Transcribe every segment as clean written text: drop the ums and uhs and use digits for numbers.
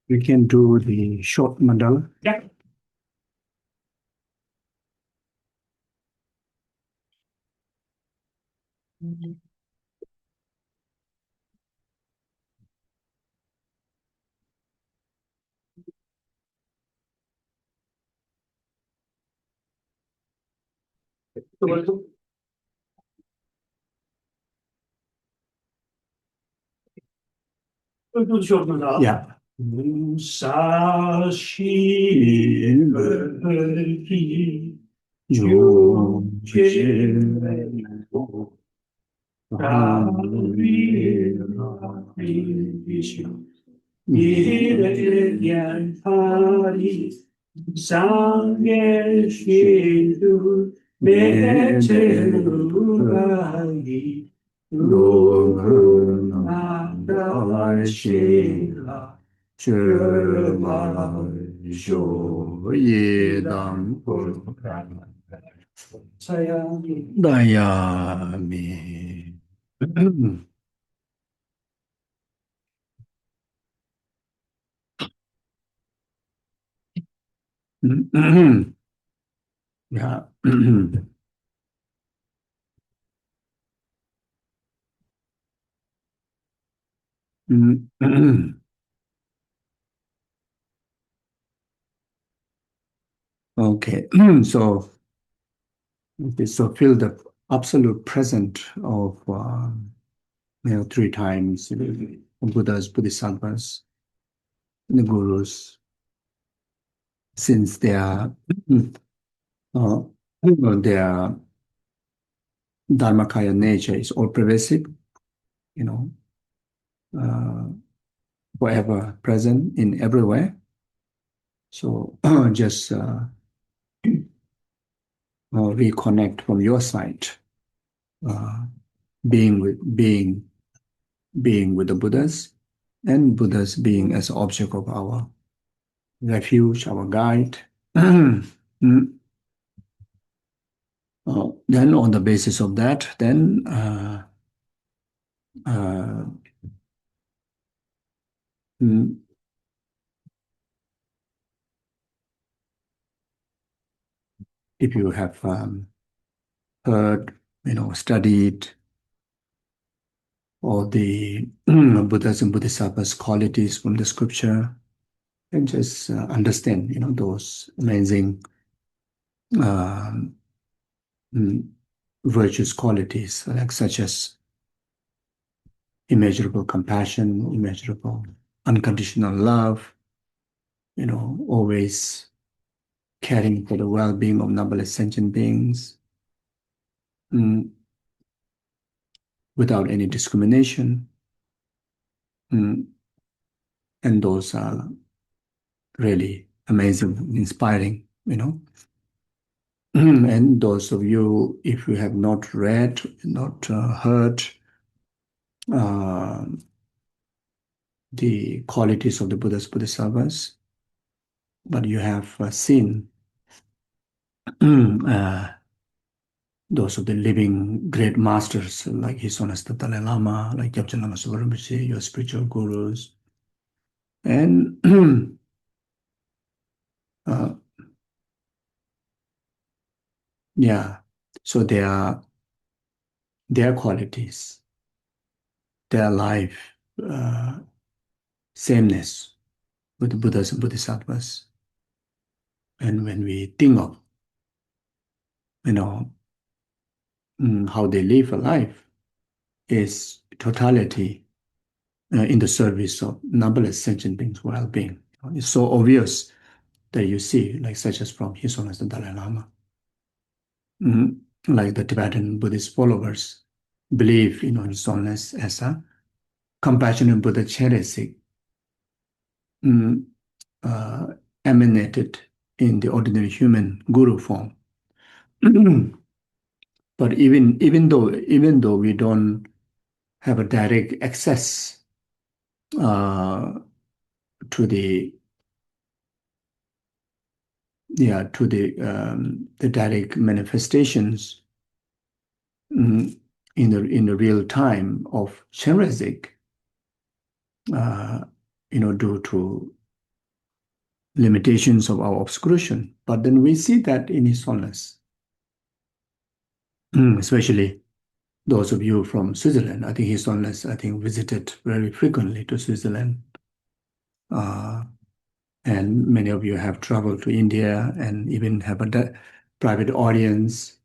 We can do the short mandala. Yeah. Yeah. Dayami. Yeah. Okay. So feel the absolute present of three times Buddhas, Bodhisattvas, the gurus, since their their Dharmakaya nature is all pervasive, forever present in everywhere. So just reconnect from your side, being with the Buddhas, and Buddhas being as object of our refuge, our guide. Then on the basis of that, then if you have heard, studied all the Buddhas and Bodhisattvas qualities from the scripture, and just understand, those amazing virtuous qualities, like such as immeasurable compassion, immeasurable unconditional love, always caring for the well-being of numberless sentient beings, without any discrimination. And those are really amazing, inspiring, And those of you, if you have not read, not heard the qualities of the Buddhas, Bodhisattvas, but you have seen those of the living great masters like His Honesty Dalai Lama, like Geshe Lama Rinpoche, your spiritual gurus, and yeah, so their qualities, their life, sameness with the Buddhas and Bodhisattvas. And when we think of, how they live a life, is totality in the service of numberless sentient beings' well-being. It's so obvious that you see, like such as from His Holiness the Dalai Lama, like the Tibetan Buddhist followers believe, His Holiness as a compassionate Buddha Cheresik, emanated in the ordinary human guru form. But even though we don't have a direct access to the direct manifestations in the real time of Cheresik, due to limitations of our obscuration. But then we see that in his wholeness, especially those of you from Switzerland. I think his wholeness, I think, visited very frequently to Switzerland. And many of you have traveled to India and even have a private audience.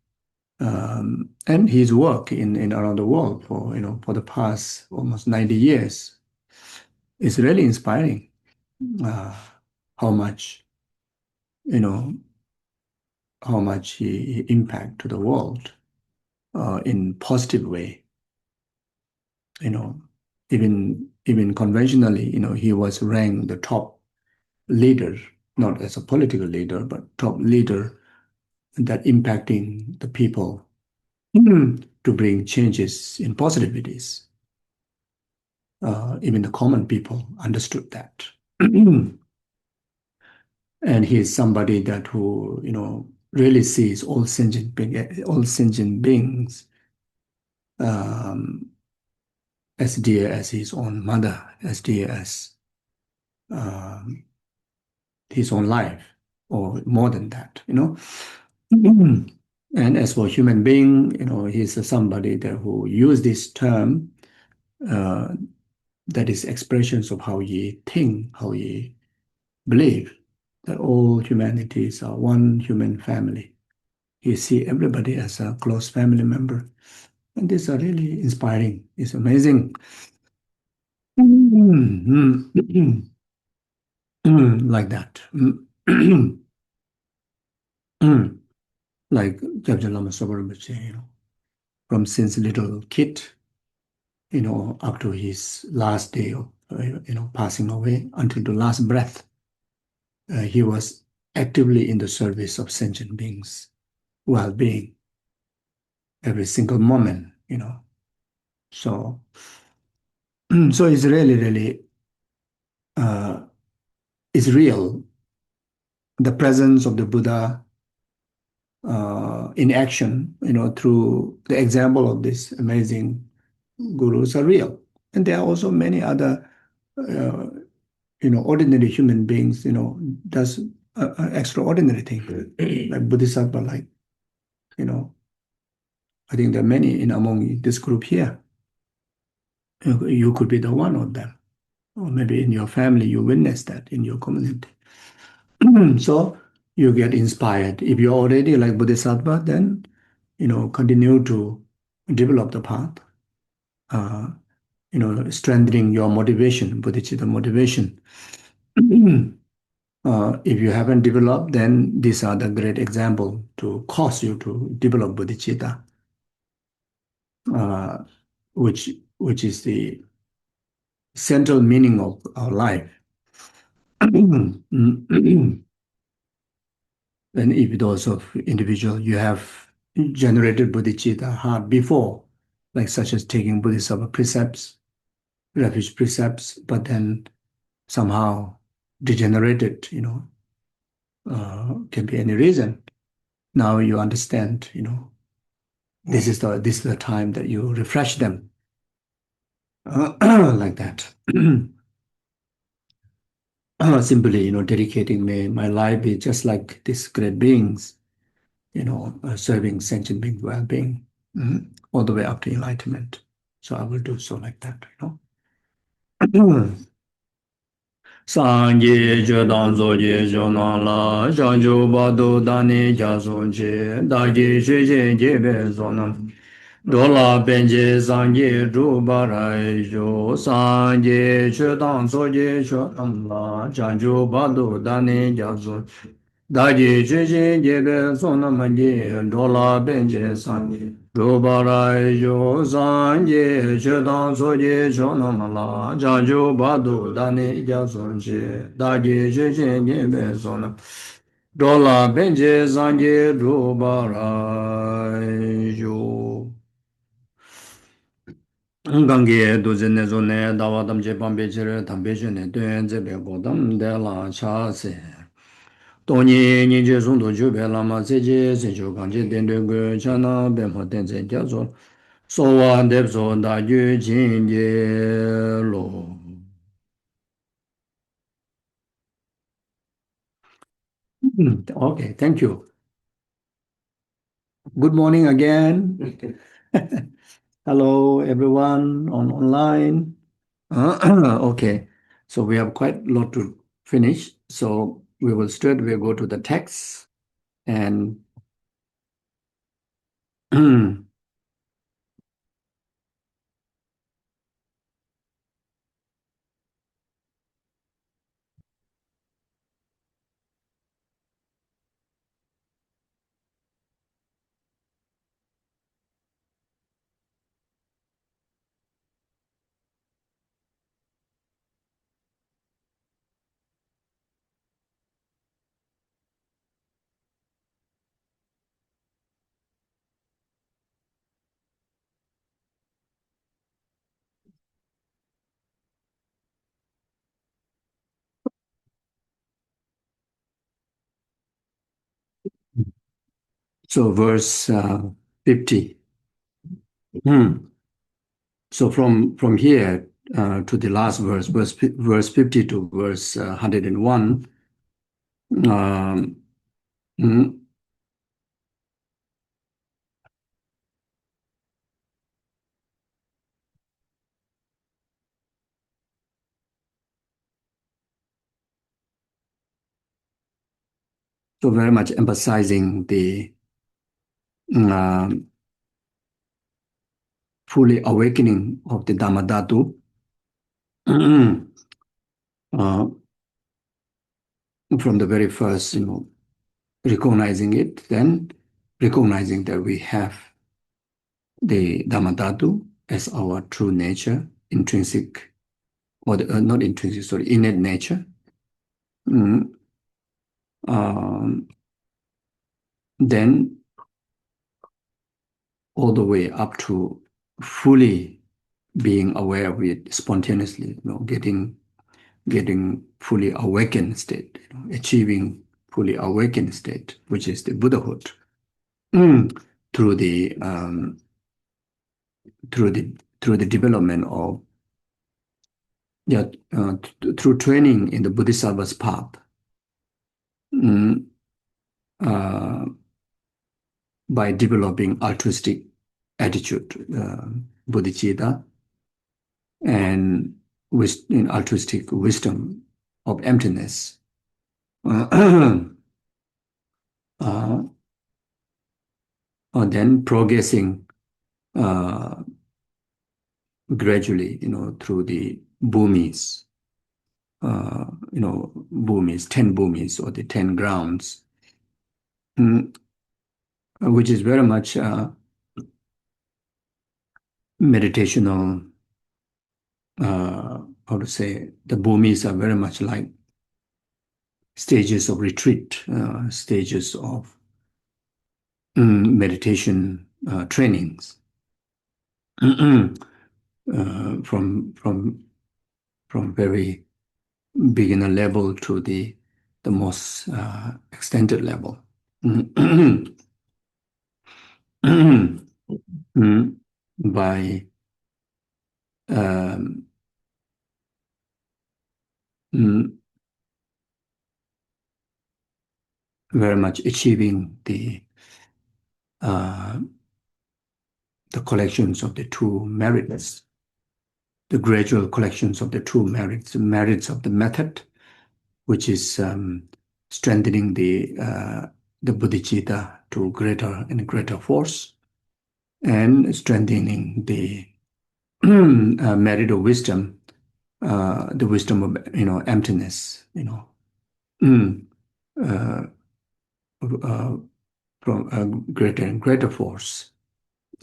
And his work in around the world for the past almost 90 years is really inspiring. How much you know how much he impact to the world in positive way. Even conventionally, he was ranked the top leader, not as a political leader, but top leader that impacting the people to bring changes in positivities. Even the common people understood that. And he is somebody that who, really sees all sentient beings as dear as his own mother, as dear as um, his own life, or more than that. And as for human being, he's somebody that who use this term uh, that is expressions of how ye think, how ye believe that all humanities are one human family. You see everybody as a close family member. And these are really inspiring. It's amazing. Like that. Like Geshe Lama Rinpoche, from since little kid, up to his last day of, passing away until the last breath, he was actively in the service of sentient beings' well-being every single moment. So, so it's really, really, it's real. The presence of the Buddha in action, through the example of these amazing gurus are real. And there are also many other, ordinary human beings, does extraordinary things, like Bodhisattva, like, I think there are many in among this group here. You could be the one of them. Or maybe in your family, you witness that in your community. So you get inspired. If you're already like Bodhisattva, then, continue to develop the path, strengthening your motivation, bodhicitta motivation. If you haven't developed, then these are the great example to cause you to develop bodhicitta, uh, which is the central meaning of our life. And if those of individual you have generated bodhicitta heart before, like such as taking Bodhisattva precepts, refuge precepts, but then somehow degenerated, can be any reason. Now you understand, this is the time that you refresh them, like that. Simply, dedicating my life is just like these great beings, serving sentient beings well-being, all the way up to enlightenment. So I will do so like that. Sangye Chetan Zoye Jonan La Shangju Badu Dani Jasun Che Dagi Shuje Jebe Zonam Dola Benje Sangye Drubarai Jo Sangye Chetan Zoye Jonan La Shangju Badu Dani Jasun Dagi Shuje Jebe Zonam Dola Benje Sangye Drubarai Jo Sangye Chetan Zoye Jonan La Shangju Badu Dani Jasun Che Dagi Shuje Jebe Zonam Dola Benje Sangye Drubarai Jo Gangi duzine zone dawa damje pambe chere tambe shene duen zebe godam de la cha se. Toni nije zondo jube lama seje sencho ganje dende go chana bempa tenze gyazo. Sowa depso da yu jinje lo. Okay, thank you. Good morning again. Hello, everyone online. Okay, so we have quite a lot to finish. So we will straight away go to the text and so verse 50. Hmm. So from here to the last verse, verse 50 to verse 101. Um, mm, so very much emphasizing the um, fully awakening of the Dharmadhātu. uh, from the very first, recognizing it, then recognizing that we have the Dharmadhātu as our true nature, intrinsic, or not intrinsic, sorry, innate nature. Mm. Um, then all the way up to fully being aware of it spontaneously, getting fully awakened state, achieving fully awakened state, which is the Buddhahood, mm, through the through the development of yeah through training in the Bodhisattva's path, mm, uh, by developing altruistic attitude, bodhicitta, and with in altruistic wisdom of emptiness. uh, then progressing uh, gradually, through the bhumis, bhumis, 10 bhumis or the 10 grounds, mm, which is very much meditational, how to say, the bhumis are very much like stages of retreat, stages of meditation trainings. From very beginner level to the most extended level. By um, mm, very much achieving uh, the collections of the two merits, the gradual collections of the two merits, the merits of the method, which is strengthening the bodhicitta to greater and greater force, and strengthening the merit of wisdom, the wisdom of emptiness, mm, uh, uh, from a greater and greater force,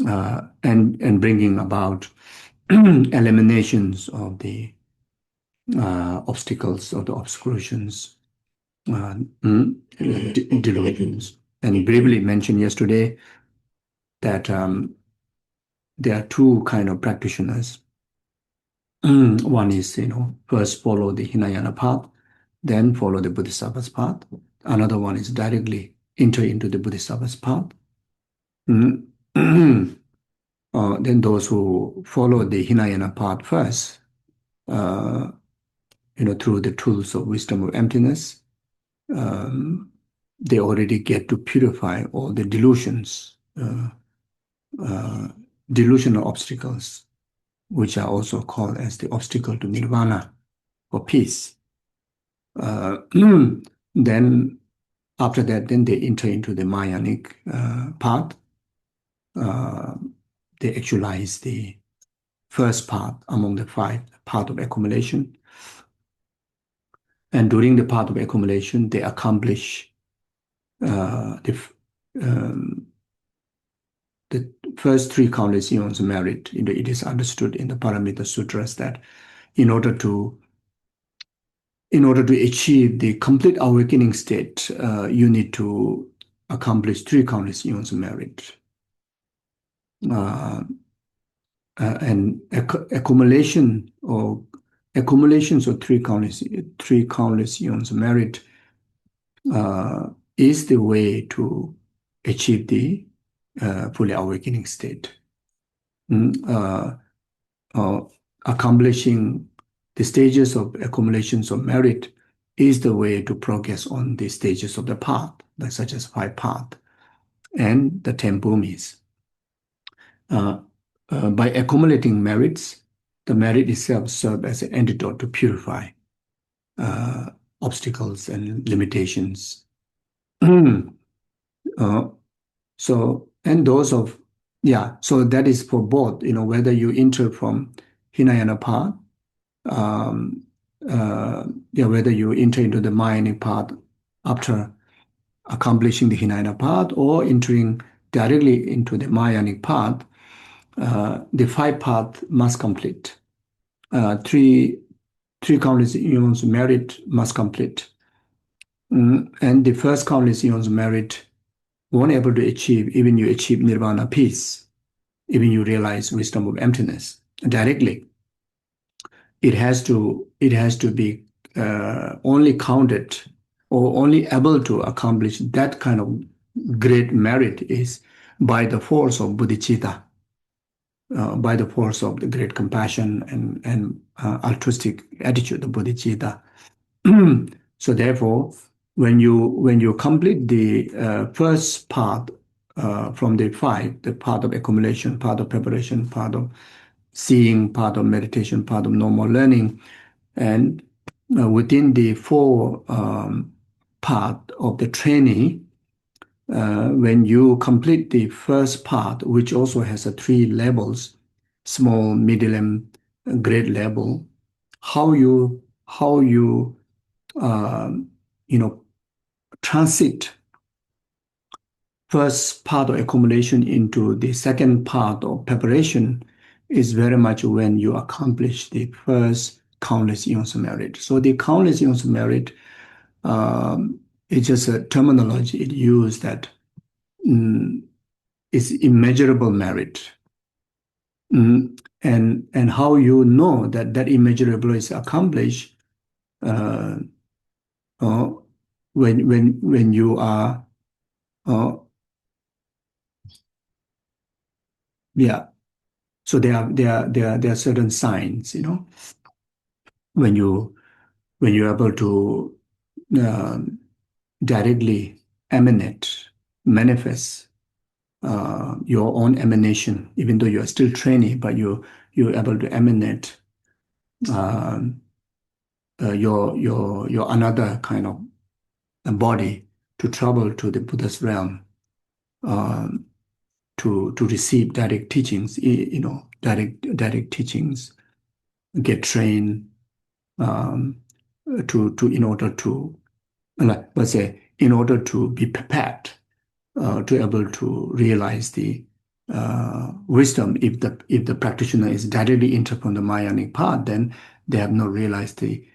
and bringing about eliminations of the obstacles or the obscurations, delusions. And briefly mentioned yesterday that there are two kind of practitioners. One is, first follow the Hinayana path, then follow the Bodhisattva's path. Another one is directly enter into the Bodhisattva's path. Mm. Then those who follow the Hinayana path first, through the tools of wisdom of emptiness, um, they already get to purify all the delusions, delusional obstacles, which are also called as the obstacle to nirvana or peace. Then after that, then they enter into the Mahayanic path. They actualize the first path among the 5 path of accumulation. And during the path of accumulation, they accomplish the first 3 countless eons merit. It is understood in the Paramita Sutras that in order to achieve the complete awakening state, you need to accomplish 3 countless eons merit. And accumulations of 3 countless eons merit is the way to achieve the fully awakening state. Accomplishing the stages of accumulations of merit is the way to progress on the stages of the path, such as 5 paths and the 10 bhumis. By accumulating merits, the merit itself serves as an antidote to purify obstacles and limitations. So that is for both, whether you enter from Hinayana path, whether you enter into the Mahayanic path after accomplishing the Hinayana path or entering directly into the Mahayanic path, the 5 paths must complete. 3 countless eons merit must complete. And the first countless eons merit won't able to achieve, even you achieve nirvana peace, even you realize wisdom of emptiness directly. It has to be only counted or only able to accomplish that kind of great merit is by the force of bodhicitta, by the force of the great compassion and altruistic attitude of bodhicitta. So therefore, when you complete the first path from the 5, the path of accumulation, path of preparation, path of seeing, path of meditation, path of normal learning, and within the 4 path of the training, when you complete the first part, which also has 3 levels, small, medium, great level, how you transit first part of accumulation into the second part of preparation is very much when you accomplish the first countless eons of merit. So the countless eons of merit is just a terminology it used that is immeasurable merit. And how you know that immeasurable is accomplished when you are so there are certain signs, when you're able to directly emanate, manifest your own emanation, even though you are still training, but you're able to emanate your another kind of body to travel to the Buddha's realm, to receive direct teachings, direct teachings, get trained in order to, let's say, in order to be prepared to able to realize the wisdom. If the practitioner is directly enter from the Mahayanic path, then they have not realized the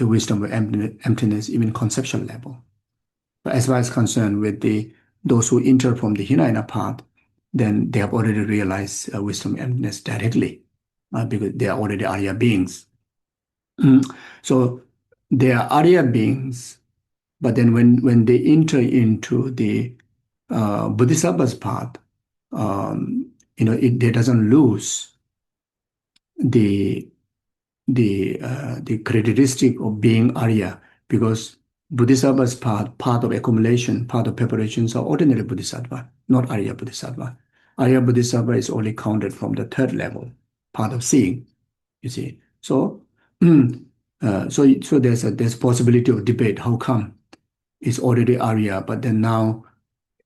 wisdom of emptiness, even conceptual level. But as far as concerned with those who enter from the Hinayana path, then they have already realized wisdom of emptiness directly, because they are already Arya beings. So they are Arya beings, but then when they enter into the Bodhisattva's path, they doesn't lose the characteristic of being Arya, because Bodhisattva's part of accumulation, part of preparations are ordinary Bodhisattva, not Arya Bodhisattva. Arya Bodhisattva is only counted from the third level, part of seeing, you see. So, so there's possibility of debate. How come it's already Arya, but then now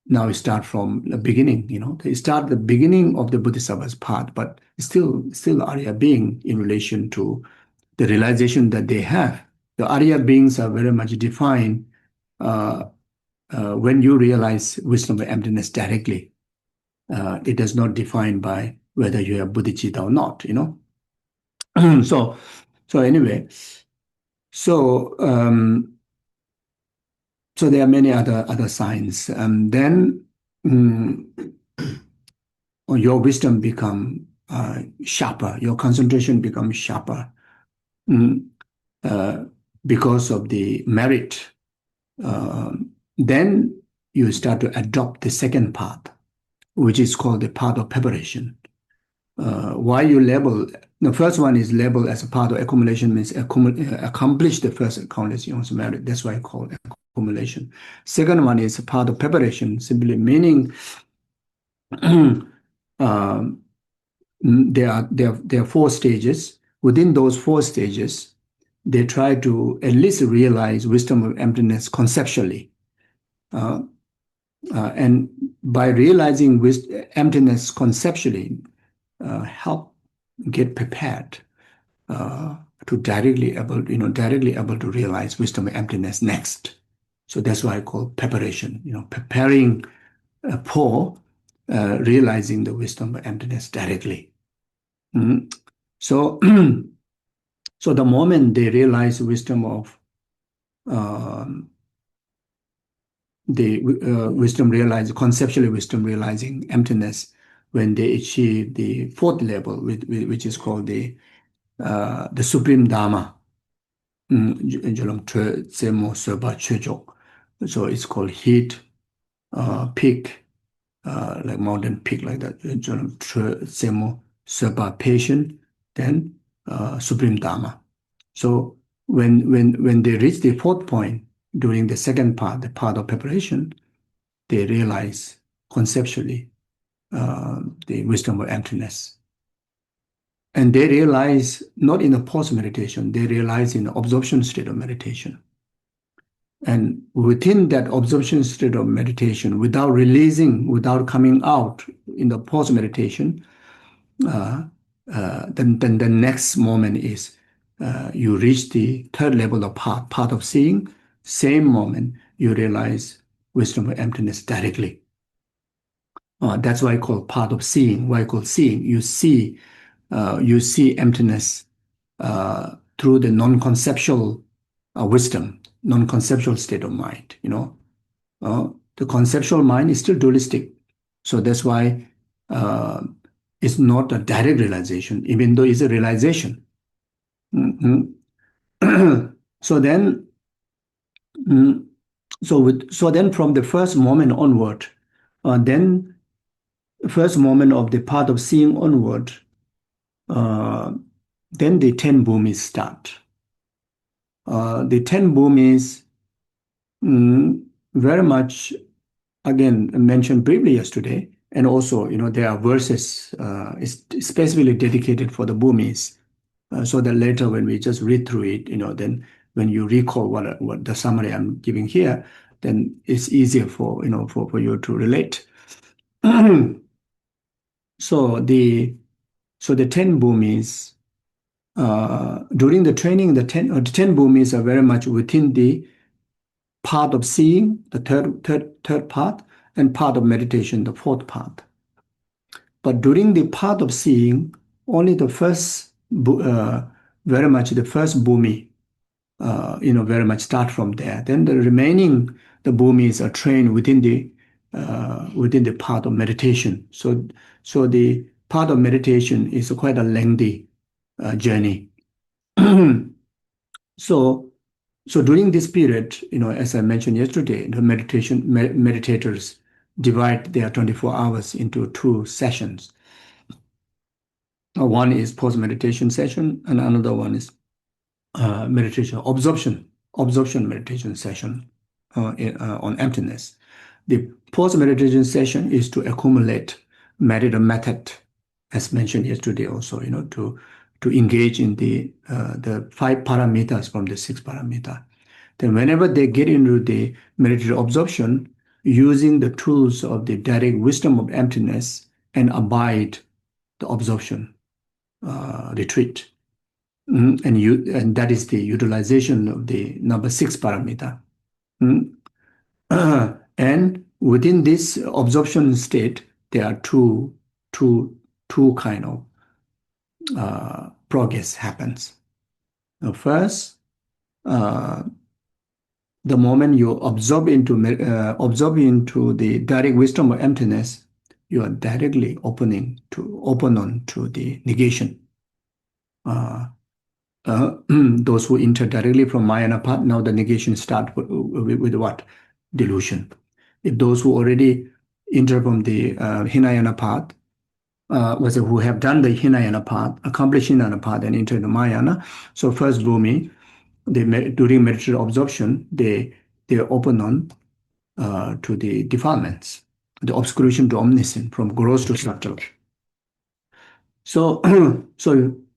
it start from the beginning, They start the beginning of the Bodhisattva's path, but still Arya being in relation to the realization that they have. The Arya beings are very much defined when you realize wisdom of emptiness directly. It does not define by whether you have bodhicitta or not, So anyway, so there are many other signs. Then your wisdom become sharper, your concentration becomes sharper because of the merit. Then you start to adopt the second path, which is called the path of preparation. Why you label, the first one is labeled as a part of accumulation, means accomplish the first accumulation of merit. That's why I call it accumulation. Second one is a part of preparation, simply meaning there are 4 stages. Within those 4 stages, they try to at least realize wisdom of emptiness conceptually. And by realizing emptiness conceptually, help get prepared to directly able to realize wisdom of emptiness next. So that's why I call preparation. Preparing for realizing the wisdom of emptiness directly. So, so the moment they realize wisdom of conceptually wisdom realizing emptiness, when they achieve the 4th level, which is called the supreme Dharma. So it's called heat, peak, like mountain peak, like that. Patient, then supreme Dharma. So when they reach the 4th point during the second part, the part of preparation, they realize conceptually the wisdom of emptiness. And they realize not in a post-meditation, they realize in the absorption state of meditation. And within that absorption state of meditation, without releasing, without coming out in the post-meditation, then the next moment is you reach the 3rd level of part of seeing. Same moment, you realize wisdom of emptiness directly. That's why I call part of seeing. Why I call seeing? You see emptiness through the non-conceptual wisdom, non-conceptual state of mind. The conceptual mind is still dualistic, so that's why it's not a direct realization, even though it's a realization. So then, so then from the first moment onward, then first moment of the path of seeing onward, then the 10 bhumis start. The 10 bhumis very much, again, mentioned briefly yesterday, and also, there are verses specifically dedicated for the bhumis, so that later when we just read through it, then when you recall what the summary I'm giving here, then it's easier for you to relate. So the 10 bhumis, during the training, the 10 bhumis are very much within the part of seeing, the third part, and part of meditation, the 4th part. But during the part of seeing, only the first, very much the first bhumi, very much start from there. Then the remaining, the bhumis are trained within the part of meditation. So the part of meditation is quite a lengthy journey. So during this period, as I mentioned yesterday, the meditators divide their 24 hours into 2 sessions. One is post-meditation session, and another one is meditation absorption absorption meditation session on emptiness. The post-meditation session is to accumulate method, as mentioned yesterday also, to engage in the 5 parameters from the 6 parameter. Then whenever they get into the meditative absorption, using the tools of the direct wisdom of emptiness and abide the absorption retreat. And that is the utilization of the number 6 parameter. And within this absorption state, there are two kind of progress happens. First, the moment you absorb into the direct wisdom of emptiness, you are directly open on to the negation. Those who enter directly from Mahayana path, now the negation start with what? Delusion. If those who already enter from the Hinayana path, who have done the Hinayana path, accomplished Hinayana path and enter the Mahayana, so first bhumi, during meditative absorption, they open on to the defilements, the obscuration to omniscient, from gross to subtle. So,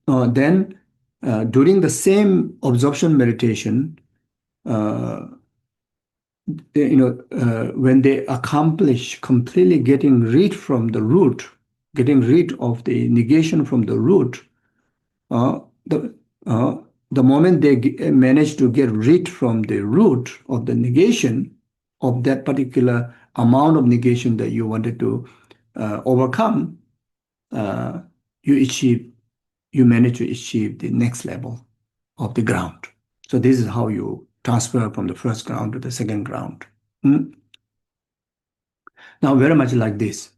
then during the same absorption meditation, when they accomplish completely getting rid from the root, getting rid of the negation from the root, the moment they manage to get rid from the root of the negation of that particular amount of negation that you wanted to overcome, you manage to achieve the next level of the ground. So this is how you transfer from the first ground to the second ground. Now, very much like this.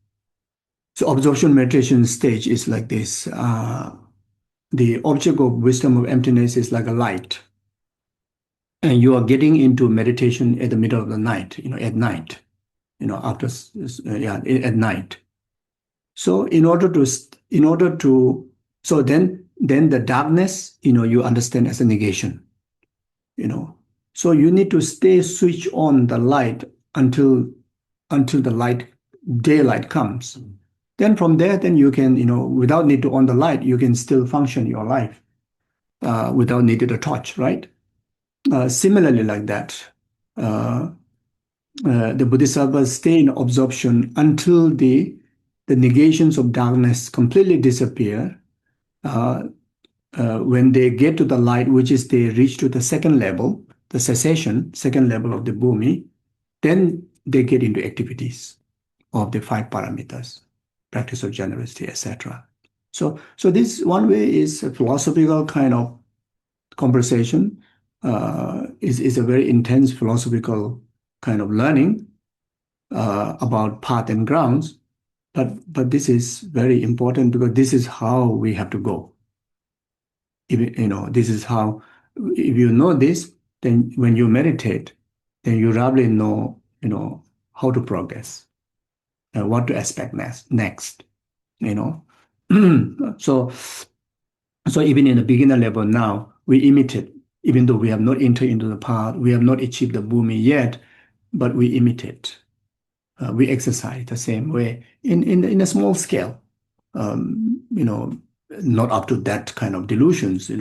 So absorption meditation stage is like this. The object of wisdom of emptiness is like a light. And you are getting into meditation at the middle of the night, at night, at night. So so then the darkness, you understand as a negation, So you need to stay switch on the light until the daylight comes. Then from there, then you can, without need to on the light, you can still function your life without needing a torch, right? Similarly, like that, the Bodhisattvas stay in absorption until the negations of darkness completely disappear. When they get to the light, which is they reach to the second level, the cessation, second level of the bhumi, then they get into activities of the 5 parameters, practice of generosity, etc. So this one way is a philosophical kind of conversation, is a very intense philosophical kind of learning about path and grounds, but this is very important because this is how we have to go. This is how, if you know this, then when you meditate, then you roughly know, how to progress, what to expect next. So even in the beginner level now, we imitate, even though we have not entered into the path, we have not achieved the bhumi yet, but we imitate. We exercise the same way in a small scale, not up to that kind of delusions,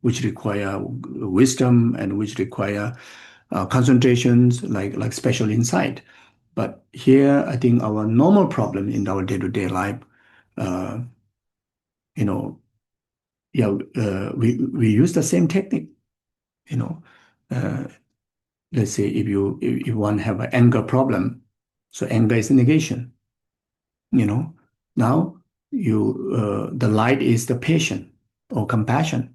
which require wisdom and which require concentrations like special insight. But here, I think our normal problem in our day-to-day life, we use the same technique. Let's say if one have an anger problem, so anger is a negation. Now the light is the patience or compassion.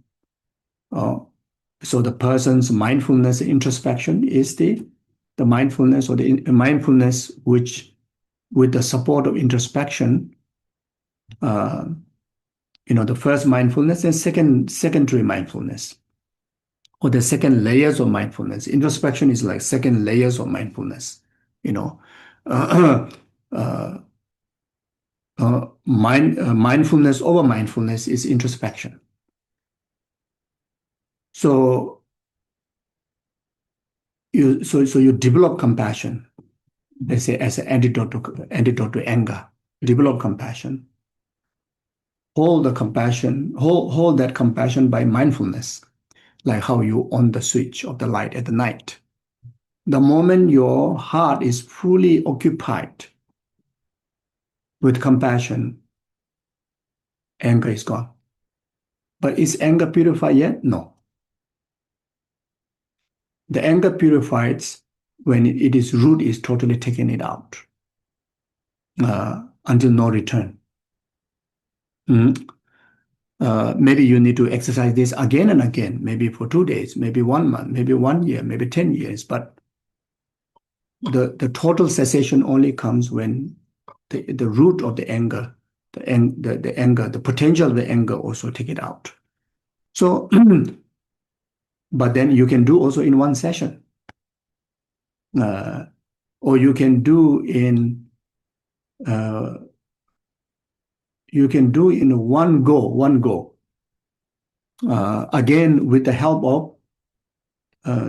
So the person's mindfulness introspection is the mindfulness or the mindfulness which, with the support of introspection, the first mindfulness and secondary mindfulness, or the second layers of mindfulness. Introspection is like second layers of mindfulness. Mindfulness over mindfulness is introspection. So you develop compassion. They say as an antidote to anger. Develop compassion. Hold that compassion by mindfulness, like how you on the switch of the light at the night. The moment your heart is fully occupied with compassion, anger is gone. But is anger purified yet? No. The anger purifies when its root is totally taken it out until no return. Maybe you need to exercise this again and again, maybe for 2 days, maybe 1 month, maybe 1 year, maybe 10 years. But the total cessation only comes when the root of the anger, the potential of the anger also take it out. So, but then you can do also in one session. Or you can do in one go. Again, with the help of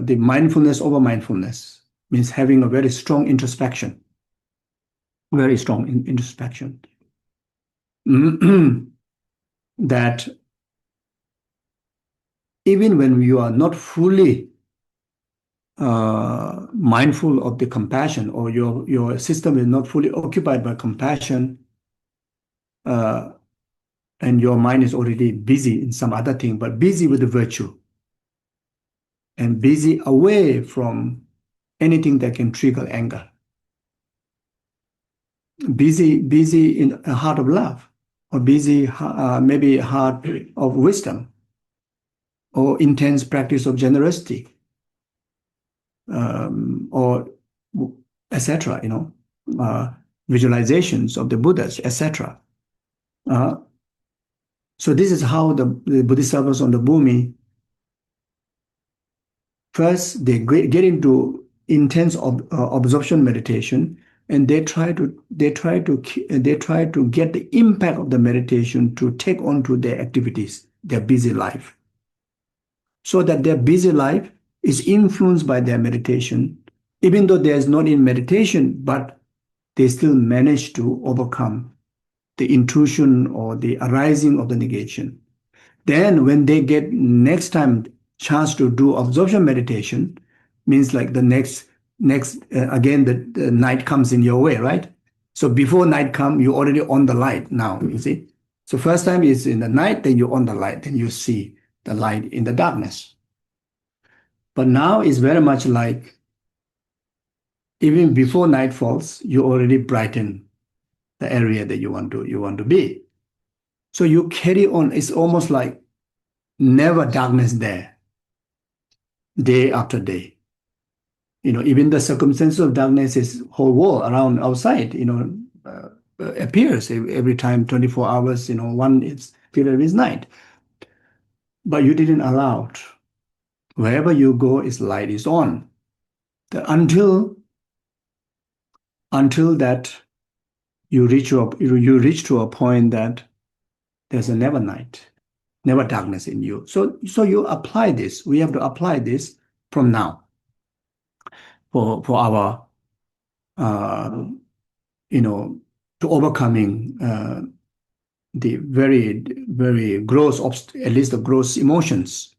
the mindfulness over mindfulness, means having a very strong introspection. Very strong introspection. That even when you are not fully mindful of the compassion, or your system is not fully occupied by compassion, and your mind is already busy in some other thing, but busy with the virtue, and busy away from anything that can trigger anger. Busy in a heart of love, or busy maybe heart of wisdom, or intense practice of generosity, or etc. Visualizations of the Buddhas, etc. So this is how the Buddhist servants on the Bhumi, first they get into intense absorption meditation, and they try to get the impact of the meditation to take on to their activities, their busy life, so that their busy life is influenced by their meditation, even though there's not in meditation, but they still manage to overcome the intrusion or the arising of the negation. Then when they get next time chance to do absorption meditation, means like the next again the night comes in your way, right? So before night come, you're already on the light now, you see. So first time is in the night, then you're on the light, then you see the light in the darkness. But now it's very much like even before night falls, you already brighten the area that you want to be. So you carry on. It's almost like never darkness there, day after day. Even the circumstances of darkness is whole world around outside, appears every time, 24 hours, one period is night. But you didn't allow it. Wherever you go, light is on. Until that you reach to a point that there's a never night, never darkness in you. So you apply this. We have to apply this from now for our to overcoming the very, very gross, at least the gross emotions,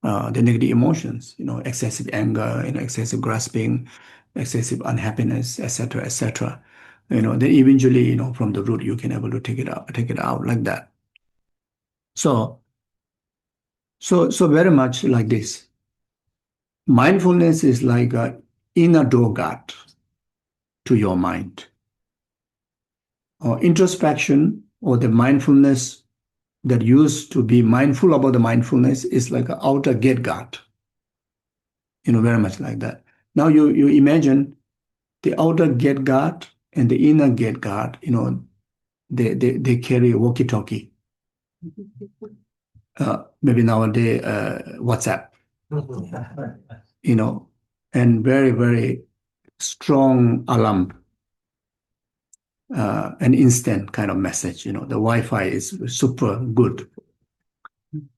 the negative emotions, excessive anger, excessive grasping, excessive unhappiness, etc., etc. Then eventually, from the root, you can able to take it out like that. So very much like this. Mindfulness is like an inner door guard to your mind. Or introspection, or the mindfulness that used to be mindful about the mindfulness, is like an outer gate guard. Very much like that. Now you imagine the outer gate guard and the inner gate guard, they carry a walkie-talkie. Maybe nowadays WhatsApp, and very, very strong alarm, an instant kind of message. The Wi-Fi is super good.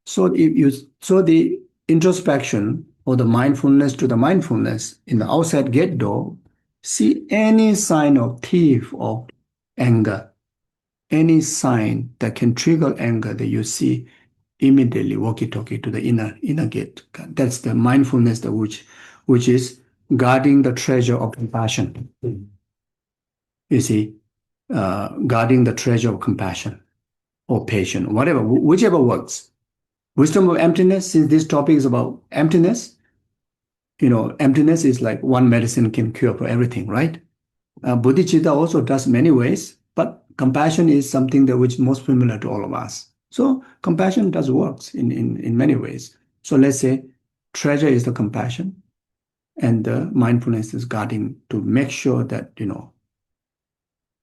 So the introspection or the mindfulness to the mindfulness in the outside gate door, see any sign of thief or anger, any sign that can trigger anger that you see, immediately walkie-talkie to the inner gate. That's the mindfulness that which is guarding the treasure of compassion. You see, guarding the treasure of compassion or patience, whatever, whichever works. Wisdom of emptiness, since this topic is about emptiness, emptiness is like one medicine can cure for everything, right? Bodhicitta also does many ways, but compassion is something that which is most familiar to all of us. So compassion does works in many ways. So let's say treasure is the compassion, and the mindfulness is guarding to make sure that,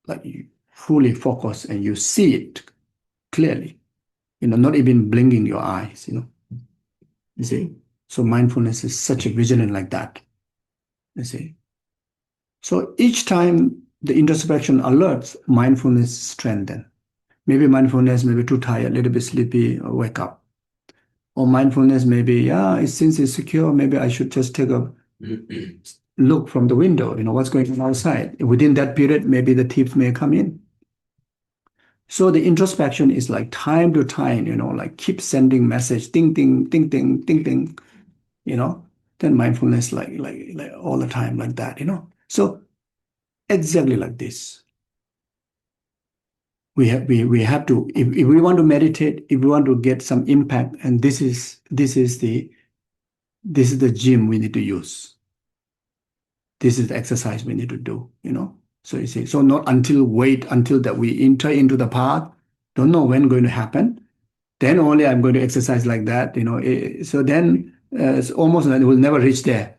like you fully focus and you see it clearly, not even blinking your eyes, you see. So mindfulness is such a vigilant like that, you see. So each time the introspection alerts, mindfulness strengthens. Maybe mindfulness may be too tired, a little bit sleepy, or wake up. Or mindfulness maybe, since it's secure, maybe I should just take a look from the window, what's going on outside. Within that period, maybe the thieves may come in. So the introspection is like time to time, like keep sending message, ding, ding, ding, ding, ding, ding, then mindfulness like all the time like that, So exactly like this. We have to, if we want to meditate, if we want to get some impact, and this is the gym we need to use. This is the exercise we need to do, So you see, so not wait until that we enter into the path, don't know when going to happen, then only I'm going to exercise like that, So then it's almost like we'll never reach there,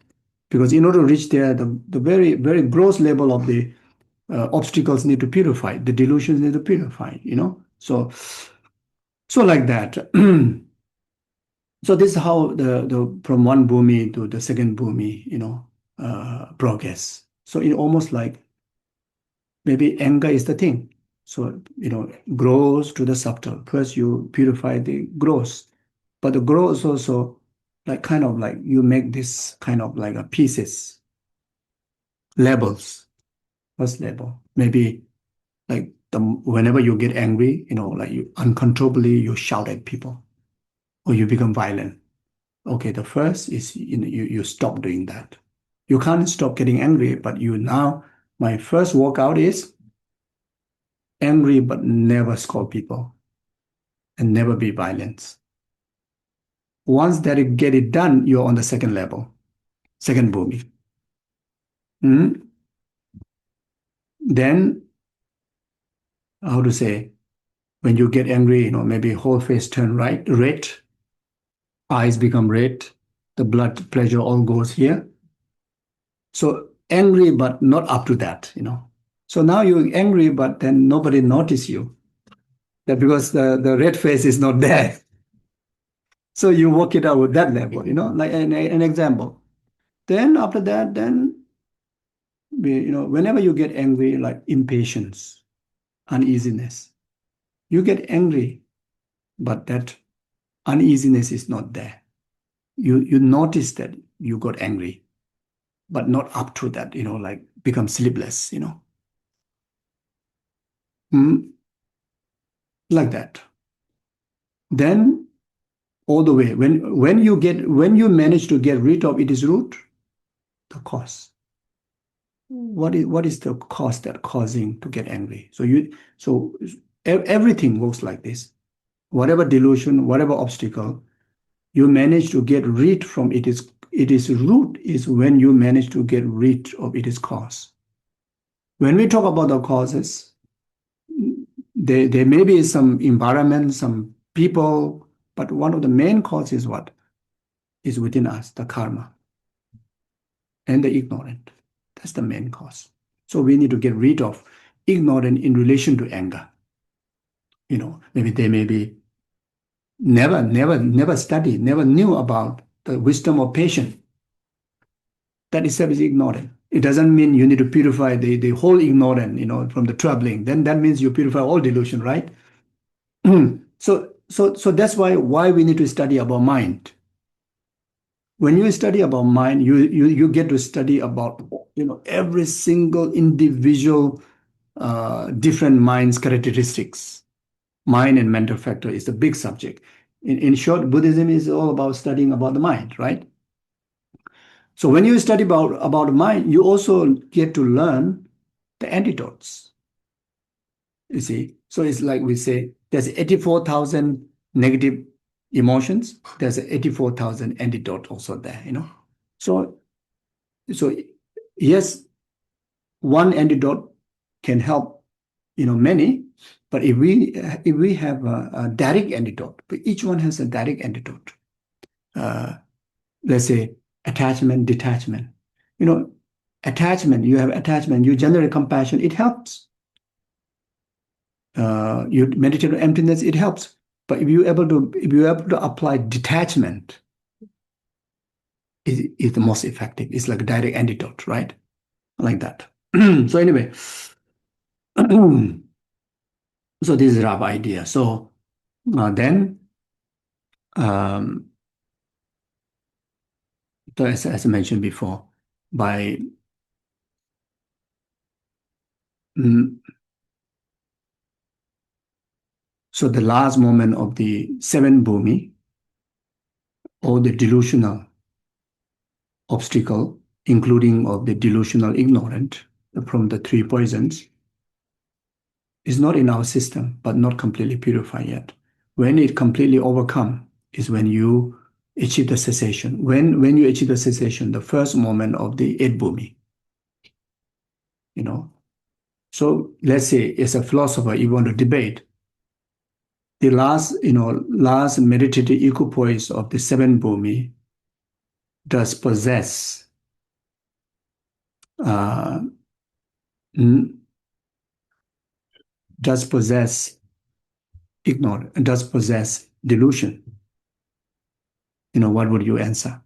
because in order to reach there, the very, very gross level of the obstacles need to purify, the delusions need to purify, So like that. So this is how the from one bhumi to the second bhumi, progress. So it almost like maybe anger is the thing. So, gross to the subtle. First you purify the gross, but the gross also like kind of like you make this kind of like a pieces, labels. First label, maybe like whenever you get angry, like you uncontrollably you shout at people or you become violent. Okay, the first is you stop doing that. You can't stop getting angry, but my first workout is angry but never scold people and never be violent. Once that you get it done, you're on the second level, second bhumi. Then, how to say, when you get angry, maybe whole face turn red, eyes become red, the blood pressure all goes here. So angry, but not up to that, So now you're angry, but then nobody notice you. That because the red face is not there. So you work it out with that level, like an example. Then after that, whenever you get angry, like impatience, uneasiness, you get angry, but that uneasiness is not there. You notice that you got angry, but not up to that, like become sleepless, like that. Then all the way, when you manage to get rid of its root, the cause. What is the cause that causing to get angry? So everything works like this. Whatever delusion, whatever obstacle, you manage to get rid from its root is when you manage to get rid of its cause. When we talk about the causes, there may be some environment, some people, but one of the main causes is what? Is within us, the karma and the ignorant. That's the main cause. So we need to get rid of ignorant in relation to anger. Maybe they may be never studied, never knew about the wisdom of patience. That itself is ignorant. It doesn't mean you need to purify the whole ignorant, from the troubling. Then that means you purify all delusion, right? So that's why we need to study about mind. when you study about mind, you get to study about every single individual different mind's characteristics. Mind and mental factor is the big subject. In short, Buddhism is all about studying about the mind, right? So when you study about the mind, you also get to learn the antidotes. You see, so it's like we say there's 84,000 negative emotions. There's 84,000 antidote also there. So so yes, one antidote can help many, but if we have a direct antidote, but each one has a direct antidote. Let's say attachment, detachment. Attachment, you have attachment, you generate compassion, it helps. You meditate on emptiness, it helps. But if you're able to apply detachment, is the most effective. It's like a direct antidote, right? Like that. So anyway, so this is a rough idea. So then, um, so as I mentioned before, by mm, so the last moment of the seven bhumi, or the delusional obstacle, including of the delusional ignorant from the three poisons, is not in our system, but not completely purified yet. When it completely overcome is when you achieve the cessation. When you achieve the cessation, the first moment of the eight bhumi, you know. So let's say as a philosopher, you want to debate the last meditative equipoise of the seven bhumi does possess uh, mm, does possess ignorance, does possess delusion. What would you answer?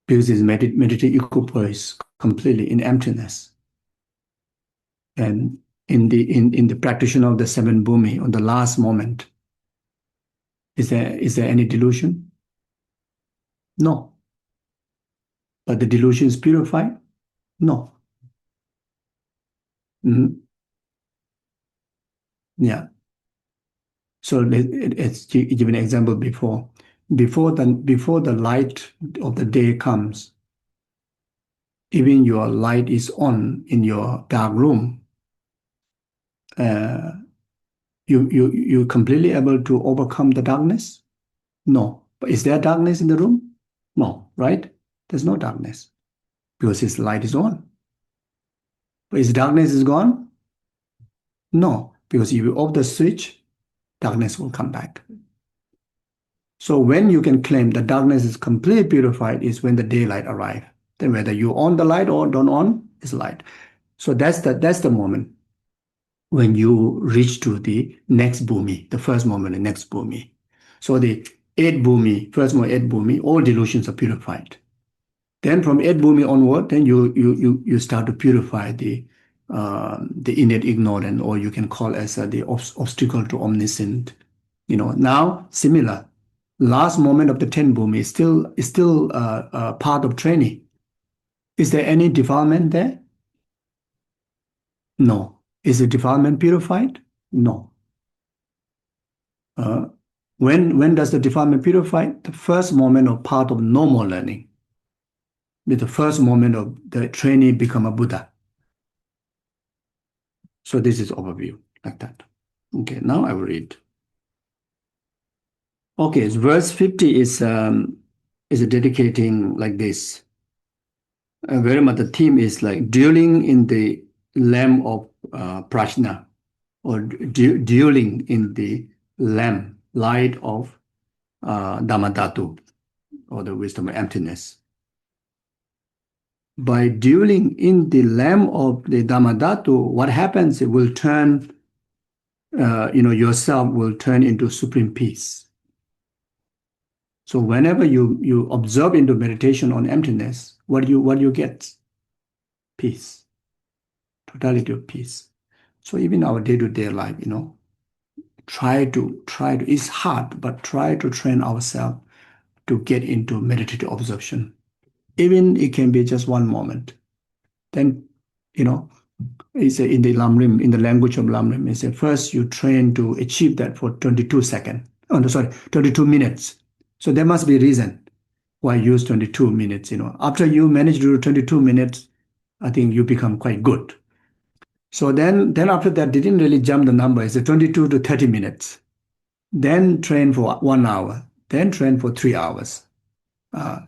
Because it's meditative equipoise completely in emptiness. And in the practitioner of the seven bhumi, on the last moment, is there any delusion? No. But the delusion is purified? No. Mhm. Yeah. So let's give an example before. Before the light of the day comes, even your light is on in your dark room, uh, you completely able to overcome the darkness? No. But is there darkness in the room? No, right? There's no darkness because his light is on. But his darkness is gone? No, because if you off the switch, darkness will come back. So when you can claim the darkness is completely purified is when the daylight arrives. Then whether you on the light or don't on, is light. So that's the moment when you reach to the next bhumi, the first moment, the next bhumi. So the eight bhumi, first moment, eight bhumi, all delusions are purified. Then from eight bhumi onward, then you start to purify the innate ignorant, or you can call as the obstacle to omniscient. Now similar. Last moment of the ten bhumi is still part of training. Is there any defilement there? No. Is the defilement purified? No. Uh, when does the defilement purify? The first moment of part of normal learning. With the first moment of the trainee become a Buddha. So this is overview like that. Okay, now I will read. Okay, so verse 50 is dedicating like this. Very much the theme is like dueling in the lamp of prajna, or dueling in the lamp light of Dharmadhātu, or the wisdom of emptiness. By dueling in the lamp of the Dharmadhātu, what happens? It will turn, yourself will turn into supreme peace. So whenever you observe into meditation on emptiness, what do you get? Peace, totality of peace. So even our day-to-day life, try to. It's hard, but try to train ourselves to get into meditative absorption. Even it can be just one moment. Then, it's in the Lamrim, in the language of Lamrim, it's first you train to achieve that for 22 seconds. Oh, no, sorry, 22 minutes. So there must be a reason why use 22 minutes. After you manage to do 22 minutes, I think you become quite good. So then after that, didn't really jump the number. It's 22 to 30 minutes. Then train for 1 hour. Then train for 3 hours.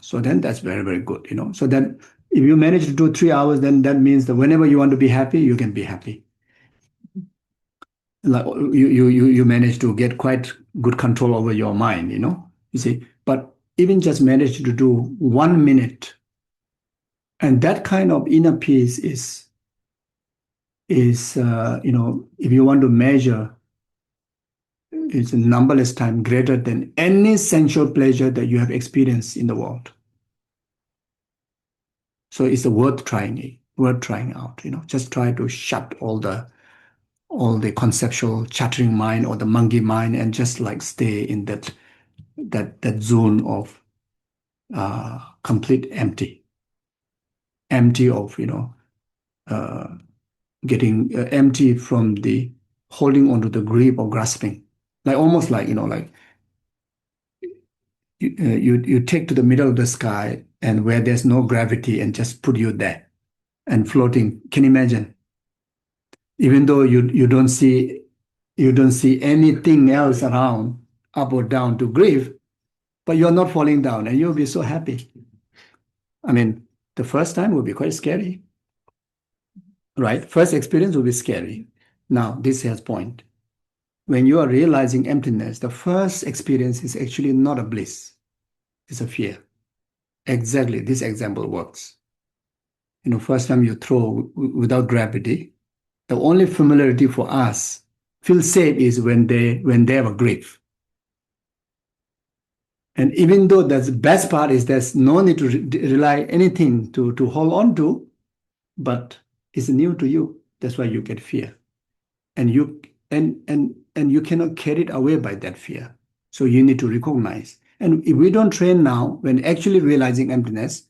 So then that's very, very good. So then if you manage to do 3 hours, then that means that whenever you want to be happy, you can be happy. Like you manage to get quite good control over your mind, you see. But even just manage to do 1 minute, and that kind of inner peace is if you want to measure, it's a numberless time greater than any sensual pleasure that you have experienced in the world. So it's worth trying out. Just try to shut all the conceptual chattering mind or the monkey mind, and just like stay in that zone of complete empty of getting empty from the holding onto the grip or grasping, like almost like you take to the middle of the sky and where there's no gravity and just put you there and floating. Can you imagine? Even though you don't see anything else around, up or down to grip, but you're not falling down, and you'll be so happy. I mean, the first time will be quite scary, right? First experience will be scary. Now, this has point. When you are realizing emptiness, the first experience is actually not a bliss. It's a fear. Exactly, this example works. First time you throw without gravity, the only familiarity for us feel safe is when they have a grip. And even though the best part is there's no need to rely anything to hold on to, but it's new to you. That's why you get fear. And you cannot carry it away by that fear. So you need to recognize. And if we don't train now, when actually realizing emptiness,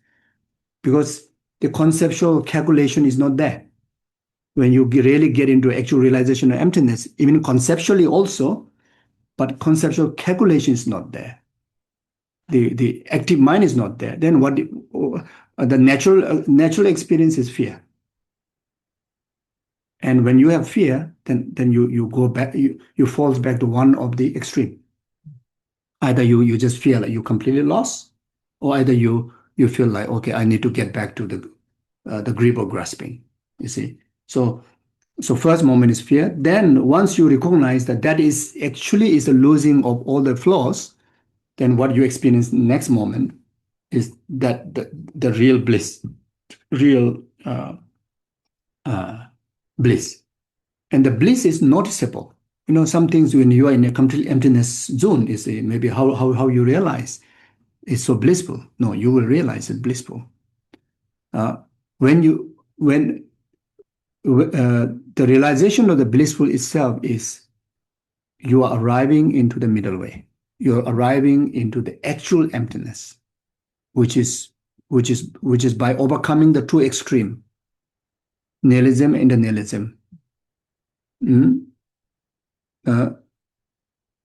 because the conceptual calculation is not there. When you really get into actual realization of emptiness, even conceptually also, but conceptual calculation is not there. The active mind is not there. Then what the natural experience is fear. And when you have fear, then you go back, you fall back to one of the extreme. Either you just feel like you completely lost, or either you feel like, okay, I need to get back to the grip of grasping. You see, so first moment is fear. Then once you recognize that is actually a losing of all the flaws, then what you experience next moment is that the real bliss, real bliss. And the bliss is noticeable. Some things when you are in a complete emptiness zone is maybe how you realize it's so blissful. No, you will realize it's blissful. When the realization of the blissful itself is you are arriving into the middle way. You're arriving into the actual emptiness, which is by overcoming the two extreme, nihilism and the nihilism.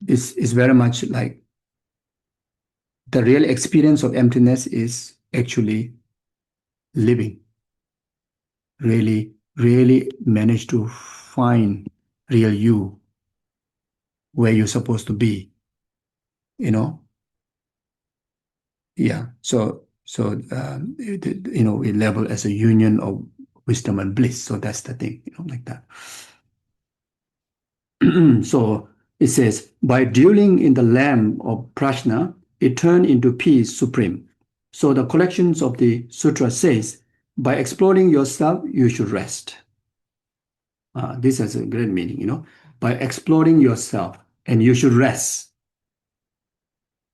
Is very much like the real experience of emptiness is actually living. Really manage to find real you where you're supposed to be. Yeah. So we label as a union of wisdom and bliss. So that's the thing, like that. So it says, by dwelling in the lamp of prajna, it turned into peace supreme. So the collections of the sutra says, by exploring yourself, you should rest. This has a great meaning, by exploring yourself, and you should rest.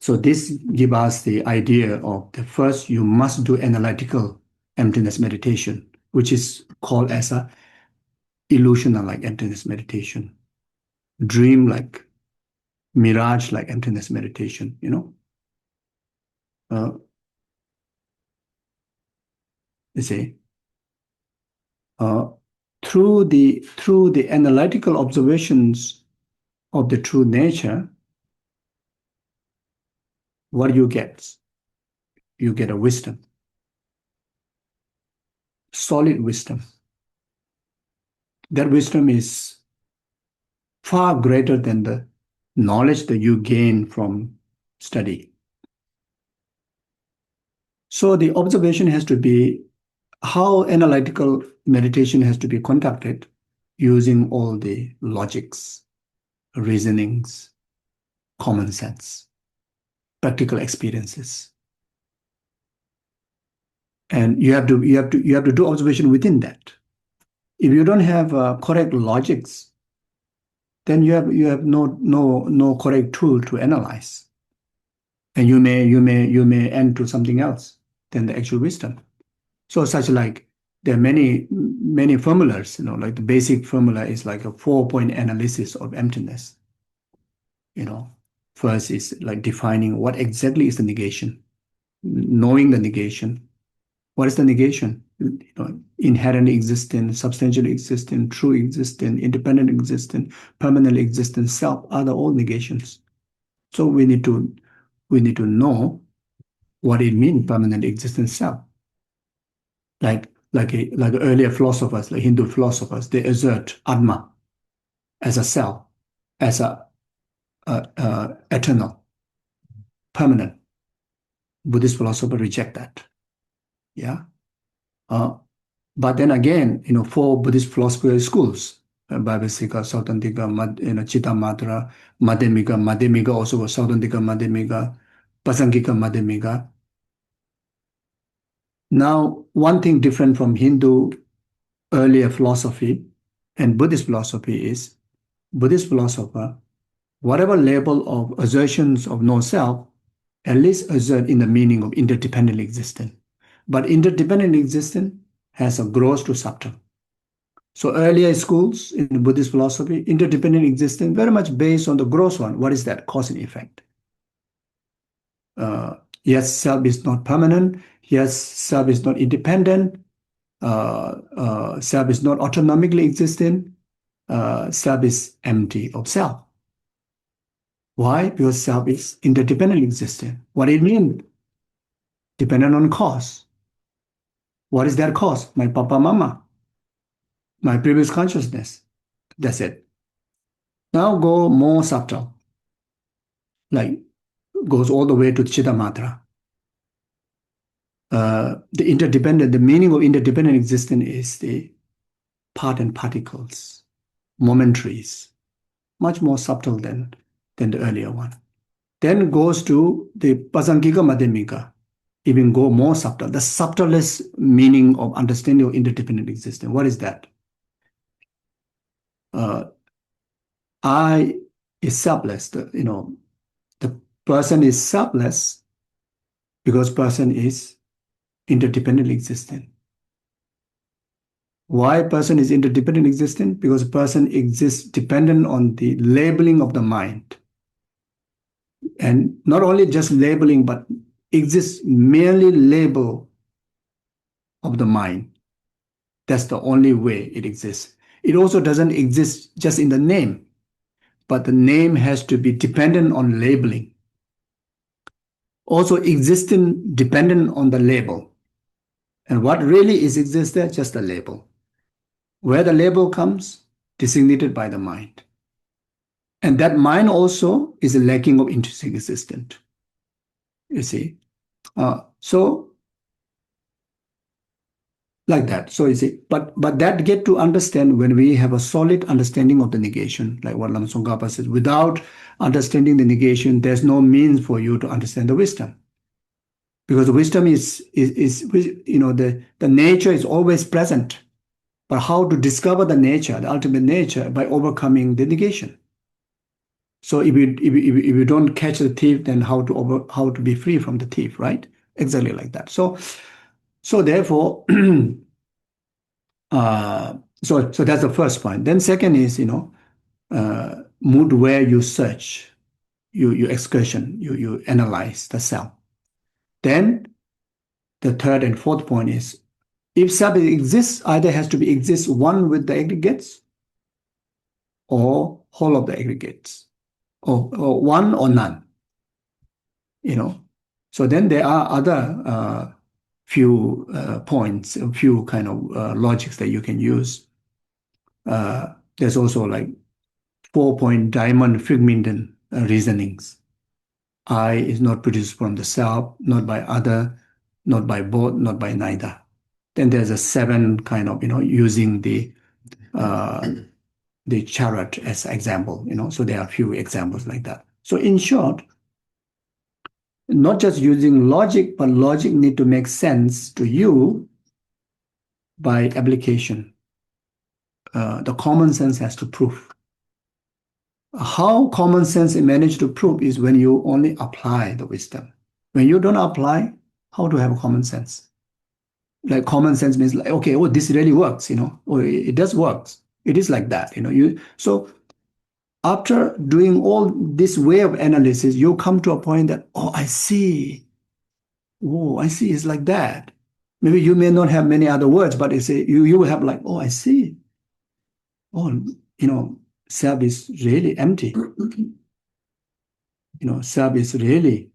So this gives us the idea of the first, you must do analytical emptiness meditation, which is called as a illusional-like emptiness meditation, dream-like, mirage-like emptiness meditation, you see, through the analytical observations of the true nature, what you get? You get a wisdom, solid wisdom. That wisdom is far greater than the knowledge that you gain from study. So the observation has to be how analytical meditation has to be conducted using all the logics, reasonings, common sense, practical experiences. And you have to do observation within that. If you don't have correct logics, then you have no correct tool to analyze, and you may end to something else than the actual wisdom. So such like there are many formulas, like the basic formula is like a 4-point analysis of emptiness. First is like defining what exactly is the negation, knowing the negation. What is the negation? Inherently existent, substantially existent, true existent, independent existent, permanently existent, self, are all negations. So we need to know what it means, permanently existent self. Like earlier philosophers, like Hindu philosophers, they assert Atma as a self, as a eternal, permanent. Buddhist philosophers reject that. Yeah. But then again, four Buddhist philosophical schools, Vaibhasika, Sautrantika, Chittamatra, Madhyamika. Madhyamika also was Sautrantika, Madhyamika, Pasangika, Madhyamika. Now, one thing different from Hindu earlier philosophy and Buddhist philosophy is Buddhist philosopher, whatever label of assertions of no self, at least assert in the meaning of interdependent existence. But interdependent existence has a gross to subtle. So earlier schools in Buddhist philosophy, interdependent existence very much based on the gross one. What is that? Cause and effect. Yes, self is not permanent. Yes, self is not independent. Self is not autonomically existent. Self is empty of self. Why? Because self is interdependent existent. What it means? Dependent on cause. What is that cause? My papa, mama. My previous consciousness. That's it. Now go more subtle. Like goes all the way to Chittamatra. The meaning of interdependent existence is the part and particles, momentaries, much more subtle than the earlier one. Then goes to the Pasangika Madhyamika, even go more subtle. The subtlest meaning of understanding of interdependent existence. What is that? I is selfless. The person is selfless because person is interdependent existent. Why person is interdependent existent? Because person exists dependent on the labeling of the mind. And not only just labeling, but exists merely label of the mind. That's the only way it exists. It also doesn't exist just in the name, but the name has to be dependent on labeling. Also existing dependent on the label. And what really is exists there? Just the label. Where the label comes, designated by the mind. And that mind also is a lacking of intrinsic existence. You see? So like that. So you see, but that get to understand when we have a solid understanding of the negation, like what Lama Tsongkhapa says, without understanding the negation, there's no means for you to understand the wisdom. Because the wisdom is the nature is always present. But how to discover the nature, the ultimate nature, by overcoming the negation. So if you don't catch the thief, then how to be free from the thief, right? Exactly like that. So therefore, so that's the first point. Then second is mood where you search, you excursion, you analyze the self. Then the third and fourth point is, if self exists, either has to be exists one with the aggregates or whole of the aggregates, or one or none. So then there are other few points, a few kind of logics that you can use. There's also like 4-point diamond Figmington reasonings. I is not produced from the self, not by other, not by both, not by neither. Then there's a 7 kind of, using the chariot as example, So there are a few examples like that. So in short, not just using logic, but logic need to make sense to you by application. The common sense has to prove. How common sense is managed to prove is when you only apply the wisdom. When you don't apply, how to have common sense? Like common sense means like, okay, oh, this really works, or it does work. It is like that, So after doing all this way of analysis, you come to a point that, oh, I see. Oh, I see. It's like that. Maybe you may not have many other words, but you will have like, oh, I see. Oh, self is really empty. Self is really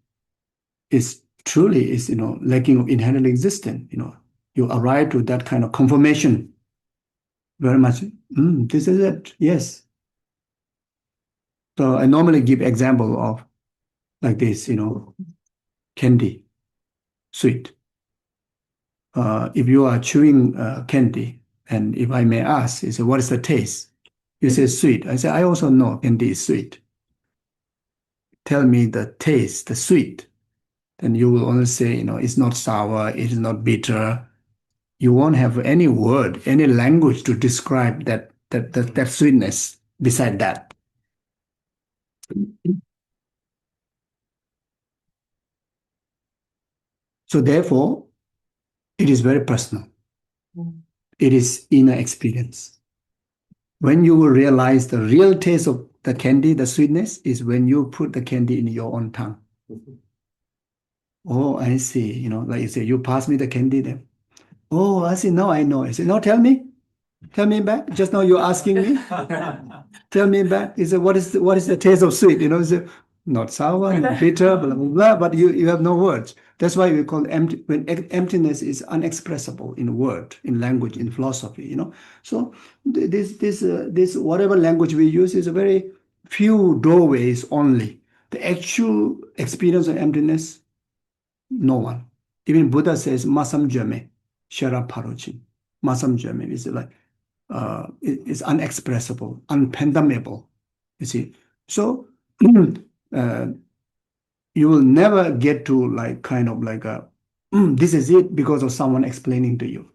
truly lacking of inherent existence. You arrive to that kind of confirmation. Very much. This is it. Yes. So I normally give example of like this. Candy, sweet. If you are chewing candy, and if I may ask, you say, what is the taste? You say sweet. I say, I also know candy is sweet. Tell me the taste, the sweet. Then you will only say, it's not sour, it is not bitter. You won't have any word, any language to describe that sweetness beside that. So therefore, it is very personal. It is inner experience. When you will realize the real taste of the candy, the sweetness, is when you put the candy in your own tongue. Oh, I see. Like you say, you pass me the candy then. Oh, I see. Now I know. I say, no, tell me. Tell me back. Just now you're asking me. Tell me back. He said, what is the taste of sweet? He said, not sour, not bitter, blah, blah, blah. But you have no words. That's why we call empty. When emptiness is unexpressible in word, in language, in philosophy. So this whatever language we use is a very few doorways only. The actual experience of emptiness, no one. Even Buddha says, masam jame, shara parochin. Masam jame is like, it's unexpressible, unfathomable, you see. So you will never get to like kind of like this is it because of someone explaining to you.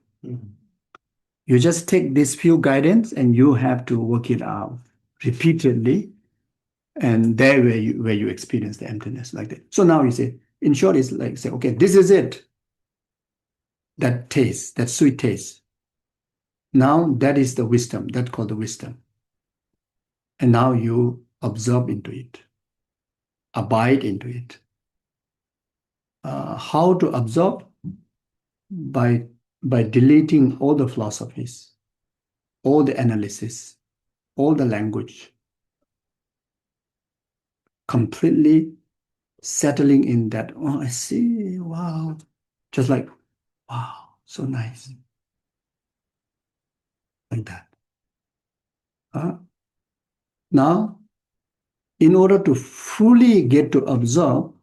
You just take this few guidance and you have to work it out repeatedly, and there where you experience the emptiness like that. So now you say, in short, it's like say, okay, this is it. That taste, that sweet taste. Now that is the wisdom, that's called the wisdom. And now you absorb into it, abide into it. How to absorb? By deleting all the philosophies, all the analysis, all the language, completely settling in that, oh, I see, wow. Just like, wow, so nice. Like that. Now, in order to fully get to absorb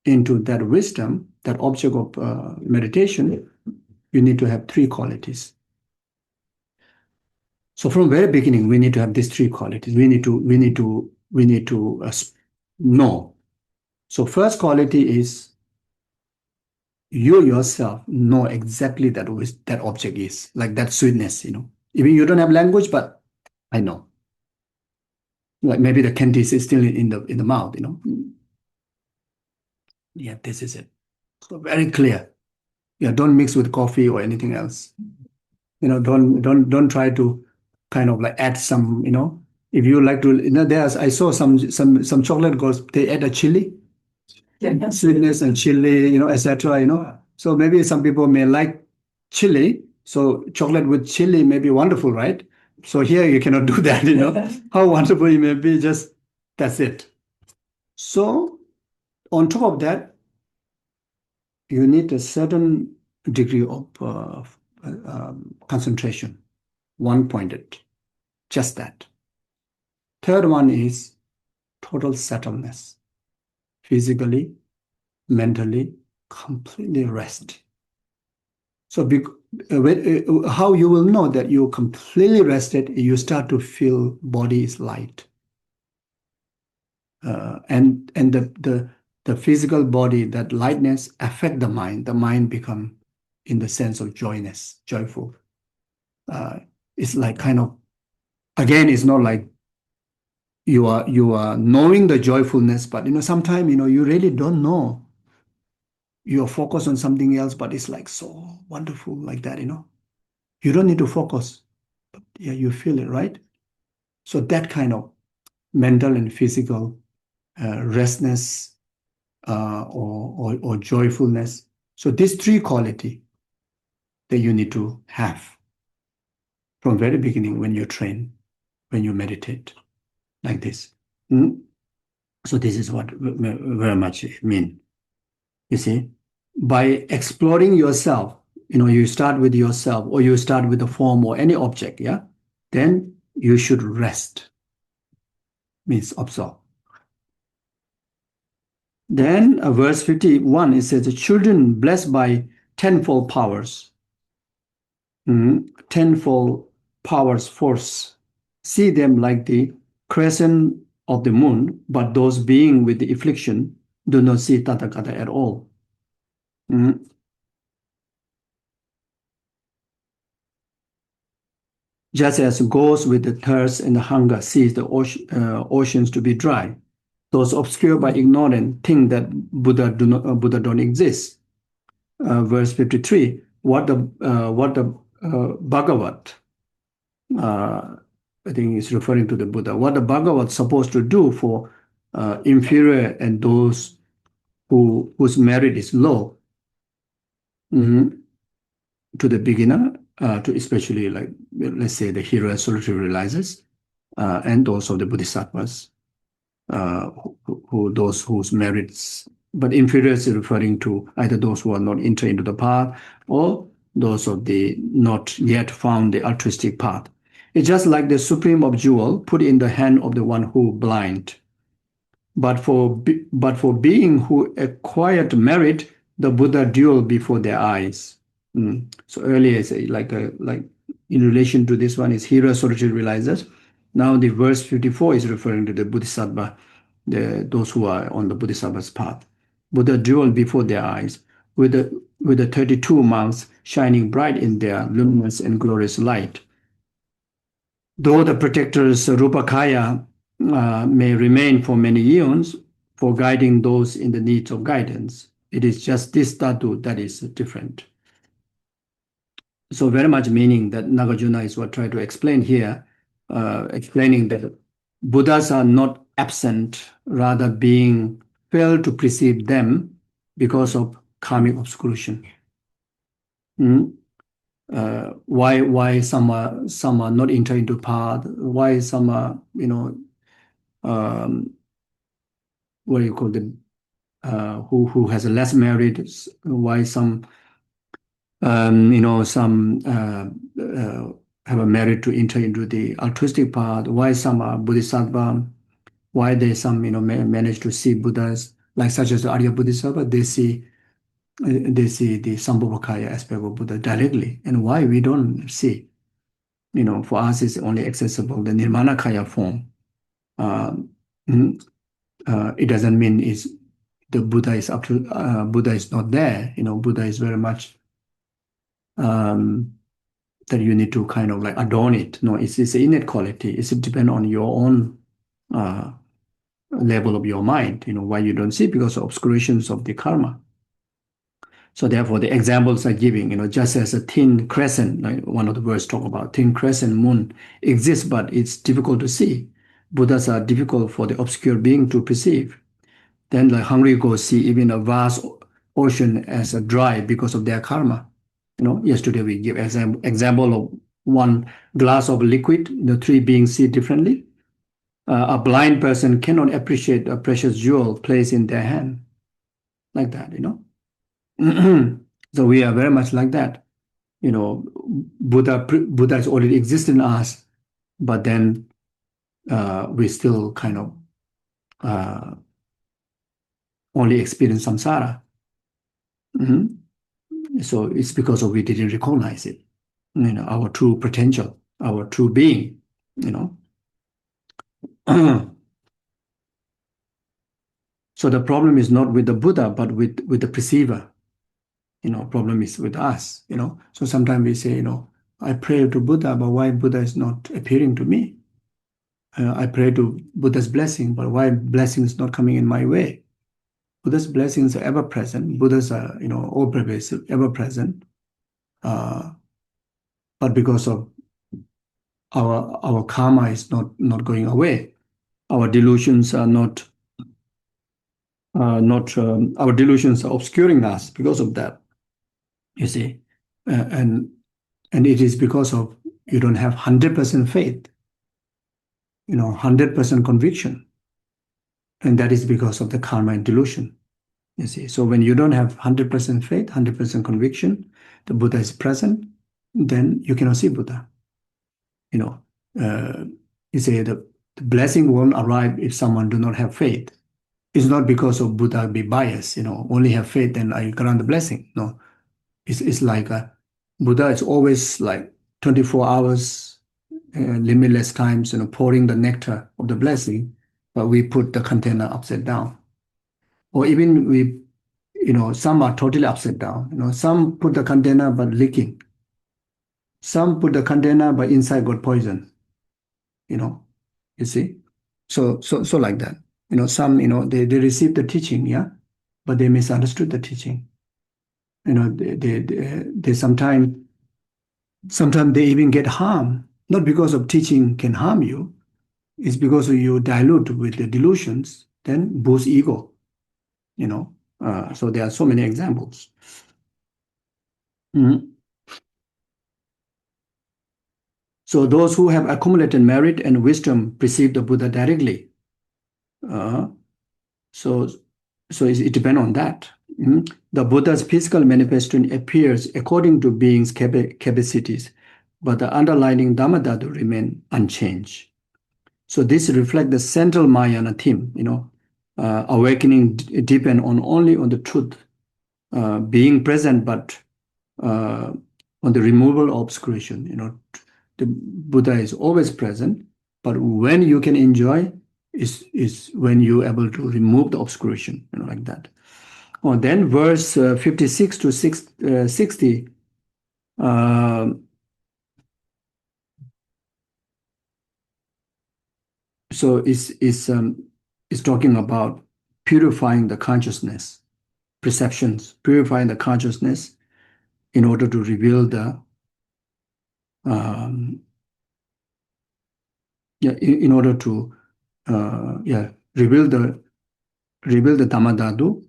into that wisdom, that object of meditation, you need to have 3 qualities. So from very beginning, we need to have these 3 qualities. We need to know. So first quality is you yourself know exactly that object is, like that sweetness, Even you don't have language, but I know. Like maybe the candy is still in the mouth, Yeah, this is it. So very clear. Yeah, don't mix with coffee or anything else. Don't try to kind of like add some, if you like to, I saw some chocolate girls, they add a chili. sweetness and chili, etc. So maybe some people may like chili. So chocolate with chili may be wonderful, right? So here you cannot do that, how wonderful it may be, just that's it. So on top of that, you need a certain degree of concentration, one-pointed, just that. Third one is total settledness, physically, mentally, completely rest. So how you will know that you're completely rested, you start to feel body is light. And the physical body, that lightness affect the mind. The mind become in the sense of joyful. It's like kind of, again, it's not like you are knowing the joyfulness, but sometimes you really don't know. You're focused on something else, but it's like so wonderful like that, You don't need to focus, but yeah, you feel it, right? So that kind of mental and physical restness or joyfulness. So these three qualities that you need to have from very beginning when you train, when you meditate, like this. So this is what very much it means. You see, by exploring yourself, you start with yourself, or you start with the form or any object, yeah? Then you should rest, means observe. Then verse 51, it says, the children blessed by tenfold powers, tenfold powers force, see them like the crescent of the moon, but those being with the affliction do not see tathāgata at all. Just as goes with the thirst and the hunger sees the oceans to be dry, those obscured by ignorance think that Buddha don't exist. Verse 53, what the Bhagavat, I think is referring to the Buddha, what the Bhagavat supposed to do for inferior and those whose merit is low, to the beginner, to especially like, let's say, the hero and solitary realizers, and also the bodhisattvas, those whose merits, but inferiors is referring to either those who are not entered into the path or those of the not yet found the altruistic path. It's just like the supreme of jewel put in the hand of the one who blind. But for being who acquired merit, the Buddha duel before their eyes. So earlier, like in relation to this one is hero solitary realizers. Now the verse 54 is referring to the bodhisattva, those who are on the bodhisattva's path. Buddha duel before their eyes with the 32 months shining bright in their luminous and glorious light. Though the protector's Rupakaya may remain for many eons for guiding those in the need of guidance, it is just this dhatu that is different. So very much meaning that Nagarjuna is what I try to explain here, explaining that Buddhas are not absent, rather being failed to perceive them because of karmic obscuration. Why some are not enter into path, why some are, what do you call them, who has a less merit, why some some have a merit to enter into the altruistic path, why some are bodhisattva, why they some manage to see Buddhas, like such as the Arya Bodhisattva, they see the Sambhogakaya aspect of Buddha directly, and why we don't see. For us it's only accessible the Nirmanakaya form. It doesn't mean the Buddha is Buddha is not there. Buddha is very much that you need to kind of like adorn it. No, it's an innate quality. It depends on your own level of your mind. Why you don't see, because of obscurations of the karma. So therefore, the examples are giving, just as a thin crescent, like one of the verses talk about, thin crescent moon exists, but it's difficult to see. Buddhas are difficult for the obscure being to perceive. Then the hungry ghosts see even a vast ocean as a dry because of their karma. Yesterday we give example of one glass of liquid, the three beings see differently. A blind person cannot appreciate a precious jewel placed in their hand, like that. So we are very much like that. Buddha has already existed in us, but then we still kind of only experience samsara. So it's because we didn't recognize it, our true potential, our true being, So the problem is not with the Buddha, but with the perceiver. Problem is with us. So sometimes we say, I pray to Buddha, but why Buddha is not appearing to me? I pray to Buddha's blessing, but why blessing is not coming in my way? Buddha's blessings are ever present. Buddhas are, all pervasive, ever present. But because of our karma is not going away, our delusions are not our delusions are obscuring us because of that. You see, and it is because of you don't have 100% faith, 100% conviction, and that is because of the karma and delusion. You see, so when you don't have 100% faith, 100% conviction, the Buddha is present, then you cannot see Buddha. You say the blessing won't arrive if someone do not have faith. It's not because of Buddha be biased, only have faith and I grant the blessing. No, it's like Buddha is always like 24 hours, limitless times, pouring the nectar of the blessing, but we put the container upside down. Or even we, some are totally upside down. Some put the container but leaking. Some put the container but inside got poison. You see, so like that. Some they receive the teaching, yeah, but they misunderstood the teaching. They sometimes they even get harmed, not because of teaching can harm you, it's because you dilute with the delusions, then boost ego. So there are so many examples. So those who have accumulated merit and wisdom perceive the Buddha directly. So it depends on that. The Buddha's physical manifestation appears according to beings' capacities, but the underlying Dharmadhātu remain unchanged. So this reflects the central Mahayana theme. Awakening depend only on the truth, being present, but on the removal of obscuration. The Buddha is always present, but when you can enjoy is when you're able to remove the obscuration, like that. Then verse 56 to 60. So it's talking about purifying the consciousness, perceptions, purifying the consciousness in order to reveal the in order to reveal the Dharmadhātu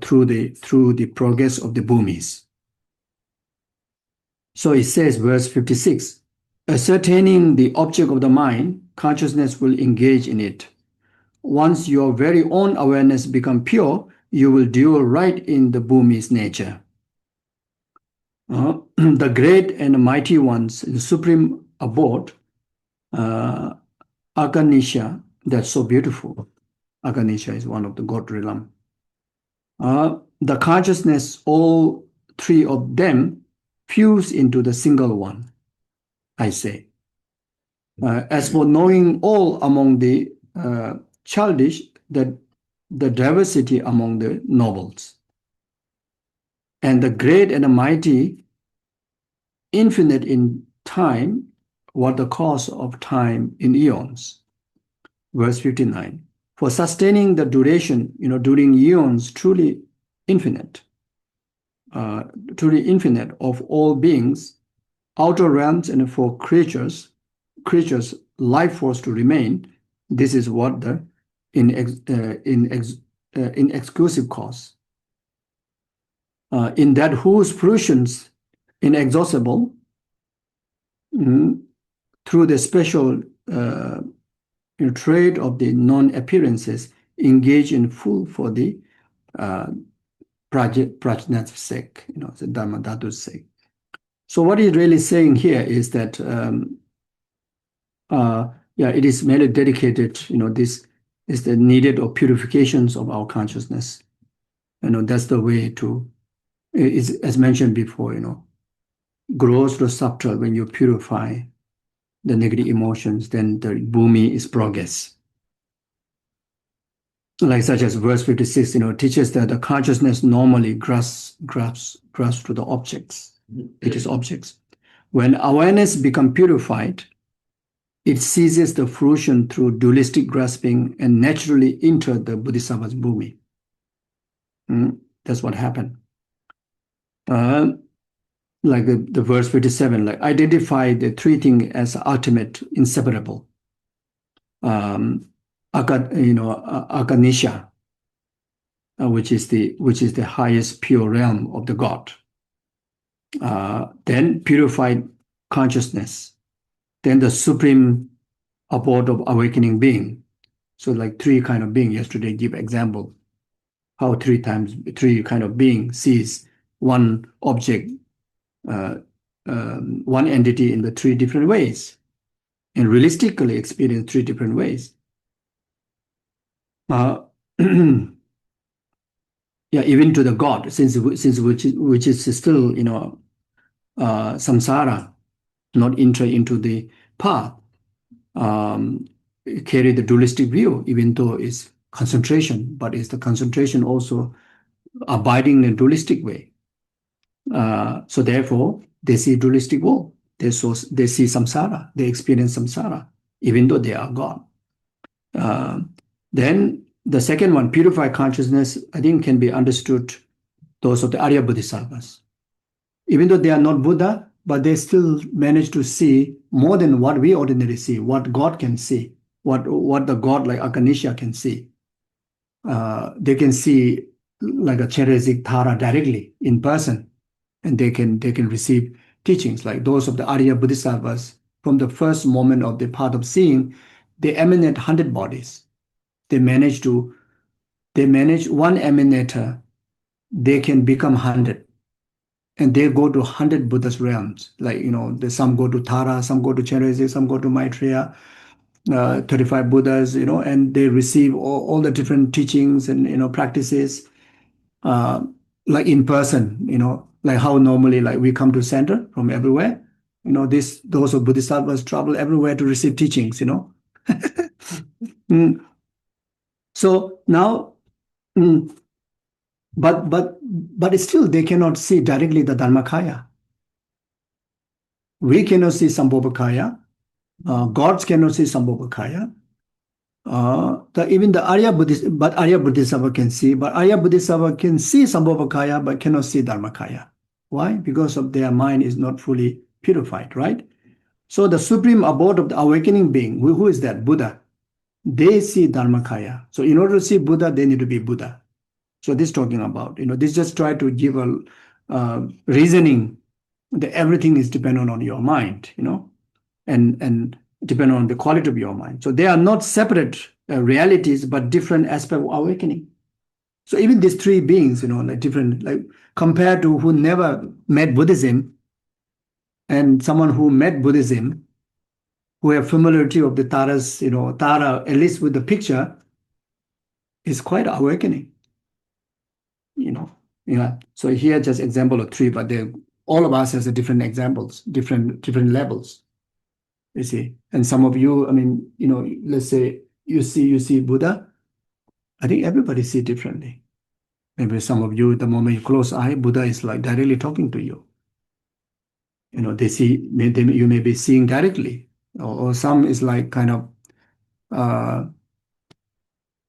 through the progress of the bhumis. So it says, verse 56, ascertaining the object of the mind, consciousness will engage in it. Once your very own awareness become pure, you will dwell right in the bhumi's nature. The great and mighty ones, the supreme abode, Aganisha, that's so beautiful. Aganisha is one of the god realm. The consciousness, all three of them, fuse into the single one, I say. As for knowing all among the childish, the diversity among the nobles, and the great and the mighty, infinite in time, what the cause of time in eons. Verse 59. For sustaining the duration, during eons, truly infinite of all beings, outer realms, and for creatures, life force to remain, this is what the in exclusive cause, in that whose fruitions inexhaustible, through the special trade of the non-appearances, engage in full for the prajna's sake, the Dharmadhātu's sake. So what he's really saying here is that, it is merely dedicated, this is the needed of purifications of our consciousness. That's the way to, is as mentioned before, gross to subtle. When you purify the negative emotions, then the bhumi is progress. Like such as verse 56, teaches that the consciousness normally grasps to the objects. It is objects. When awareness becomes purified, it seizes the fruition through dualistic grasping and naturally enter the Bodhisattva's bhumi. That's what happened. Like the verse 57, like identify the three things as ultimate, inseparable. Akanisha, which is the highest pure realm of the God. Then purified consciousness. Then the supreme abode of awakening being. So like three kind of being. Yesterday give example how three kind of being sees one object, one entity in the three different ways, and realistically experience three different ways. Even to the God, since which is still samsara, not enter into the path, carry the dualistic view, even though it's concentration, but is the concentration also abiding in a dualistic way. So therefore, they see dualistic world. They see samsara. They experience samsara, even though they are God. Then the second one, purified consciousness, I think can be understood those of the Arya Bodhisattvas. Even though they are not Buddha, but they still manage to see more than what we ordinarily see, what God can see, what the God like Akanisha can see. They can see like a Cheresic Thara directly in person, and they can receive teachings like those of the Arya Bodhisattvas. From the first moment of the path of seeing, they emanate 100 bodies. They manage one emanator, they can become 100. And they go to 100 Buddhist realms. Like, some go to Tara, some go to Cheresic, some go to Maitreya, 35 Buddhas, and they receive all the different teachings and, practices, like in person, like how normally, like we come to center from everywhere. Those of Bodhisattvas travel everywhere to receive teachings, So now, but still they cannot see directly the Dharmakaya. We cannot see Sambhogakaya. Gods cannot see Sambhogakaya. Even the Arya Bodhisattva can see, but Arya Bodhisattva can see Sambhogakaya but cannot see Dharmakaya. Why? Because of their mind is not fully purified, right? So the supreme abode of the awakening being, who is that? Buddha. They see Dharmakaya. So in order to see Buddha, they need to be Buddha. So this talking about, this just try to give a reasoning that everything is dependent on your mind, and depend on the quality of your mind. So they are not separate realities, but different aspects of awakening. So even these three beings, like different, like compared to who never met Buddhism and someone who met Buddhism, who have familiarity of the Taras, Tara, at least with the picture, is quite awakening. So here just example of three, but all of us has a different examples, different levels. You see, and some of you, let's say you see Buddha. I think everybody see differently. Maybe some of you, the moment you close eye, Buddha is like directly talking to you. They see, you may be seeing directly, or some is like kind of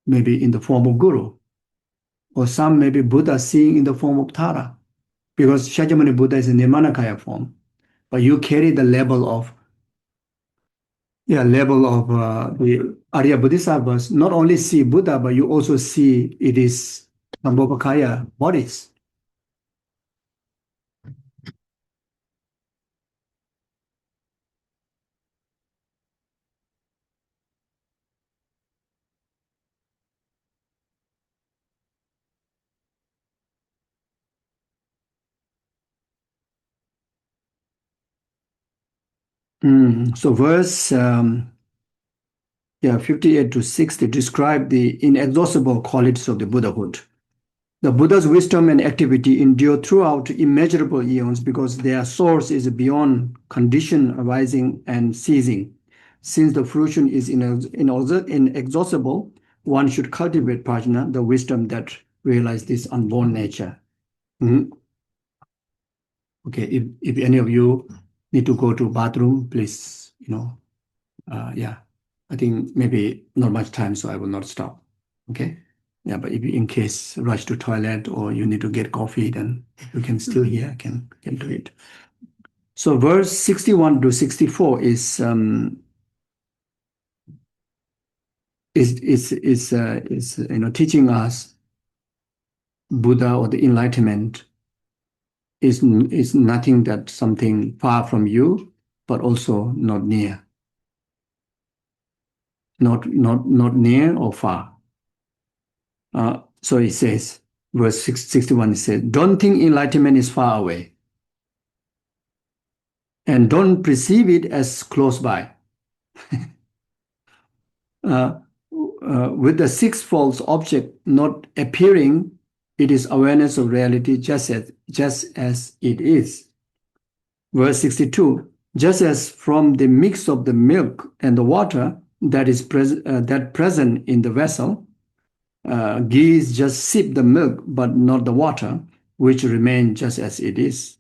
maybe in the form of Guru, or some maybe Buddha seeing in the form of Tara, because Shakyamuni Buddha is in Nirmanakaya form, but you carry the level of the Arya Bodhisattvas not only see Buddha, but you also see it is Sambhogakaya bodies. So verse 58 to 60 describe the inexhaustible qualities of the Buddhahood. The Buddha's wisdom and activity endure throughout immeasurable eons because their source is beyond condition arising and ceasing. Since the fruition is inexhaustible, one should cultivate prajna, the wisdom that realizes this unborn nature. Okay, if any of you need to go to bathroom, please, I think maybe not much time, so I will not stop. Okay. Yeah, but if you in case rush to toilet or you need to get coffee, then you can still hear, can do it. So verse 61 to 64 is teaching us Buddha or the enlightenment is nothing that something far from you, but also not near. Not near or far. So it says, verse 61, it says, don't think enlightenment is far away. And don't perceive it as close by. With the sixfold object not appearing, it is awareness of reality just as it is. Verse 62, just as from the mix of the milk and the water that is present in the vessel, geese just sip the milk but not the water, which remain just as it is.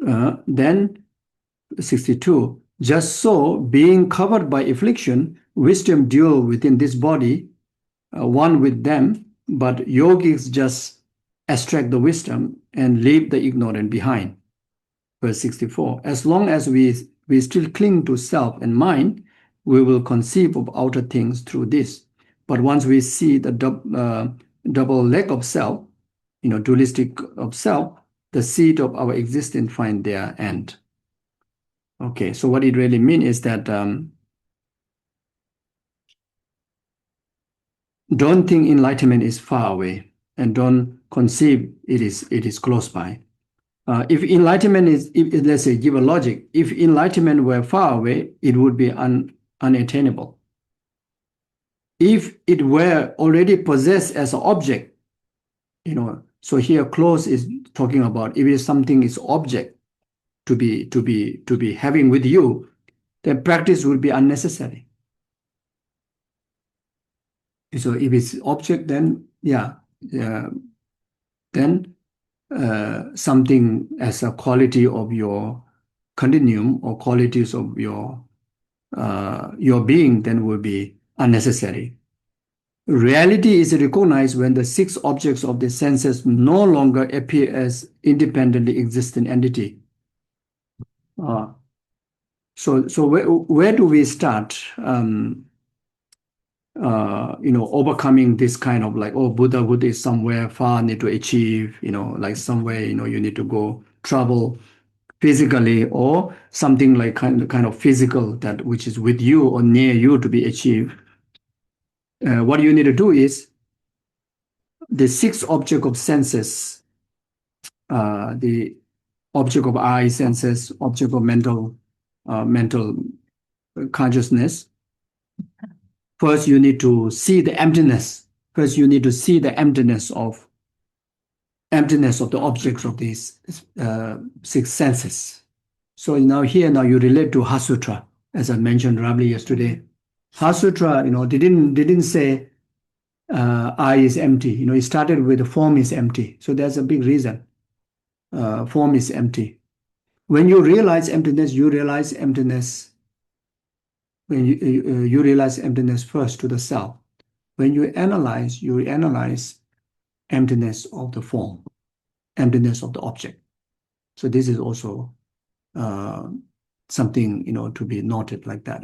Then 62, just so, being covered by affliction, wisdom dwell within this body, one with them, but yogis just extract the wisdom and leave the ignorant behind. Verse 64, as long as we still cling to self and mind, we will conceive of outer things through this. But once we see the double leg of self, dualistic of self, the seed of our existence find their end. Okay, so what it really means is that don't think enlightenment is far away, and don't conceive it is close by. If enlightenment is, let's say, give a logic, if enlightenment were far away, it would be unattainable. If it were already possessed as an object, so here close is talking about if something is object to be having with you, then practice would be unnecessary. So if it's object, then then something as a quality of your continuum or qualities of your being, then will be unnecessary. Reality is recognized when the six objects of the senses no longer appear as independently existing entity. So where do we start? Overcoming this kind of like, Buddha is somewhere far, need to achieve, like somewhere, you need to go travel physically, or something like kind of physical that which is with you or near you to be achieved. What you need to do is the six object of senses, the object of eye senses, object of mental consciousness. First, you need to see the emptiness. First, you need to see the emptiness of the objects of these six senses. So now you relate to Heart Sutra, as I mentioned roughly yesterday. Heart Sutra, they didn't say eye is empty. It started with the form is empty. So there's a big reason. Form is empty. When you realize emptiness, you realize emptiness. When you realize emptiness first to the self. When you analyze emptiness of the form, emptiness of the object. So this is also something to be noted like that.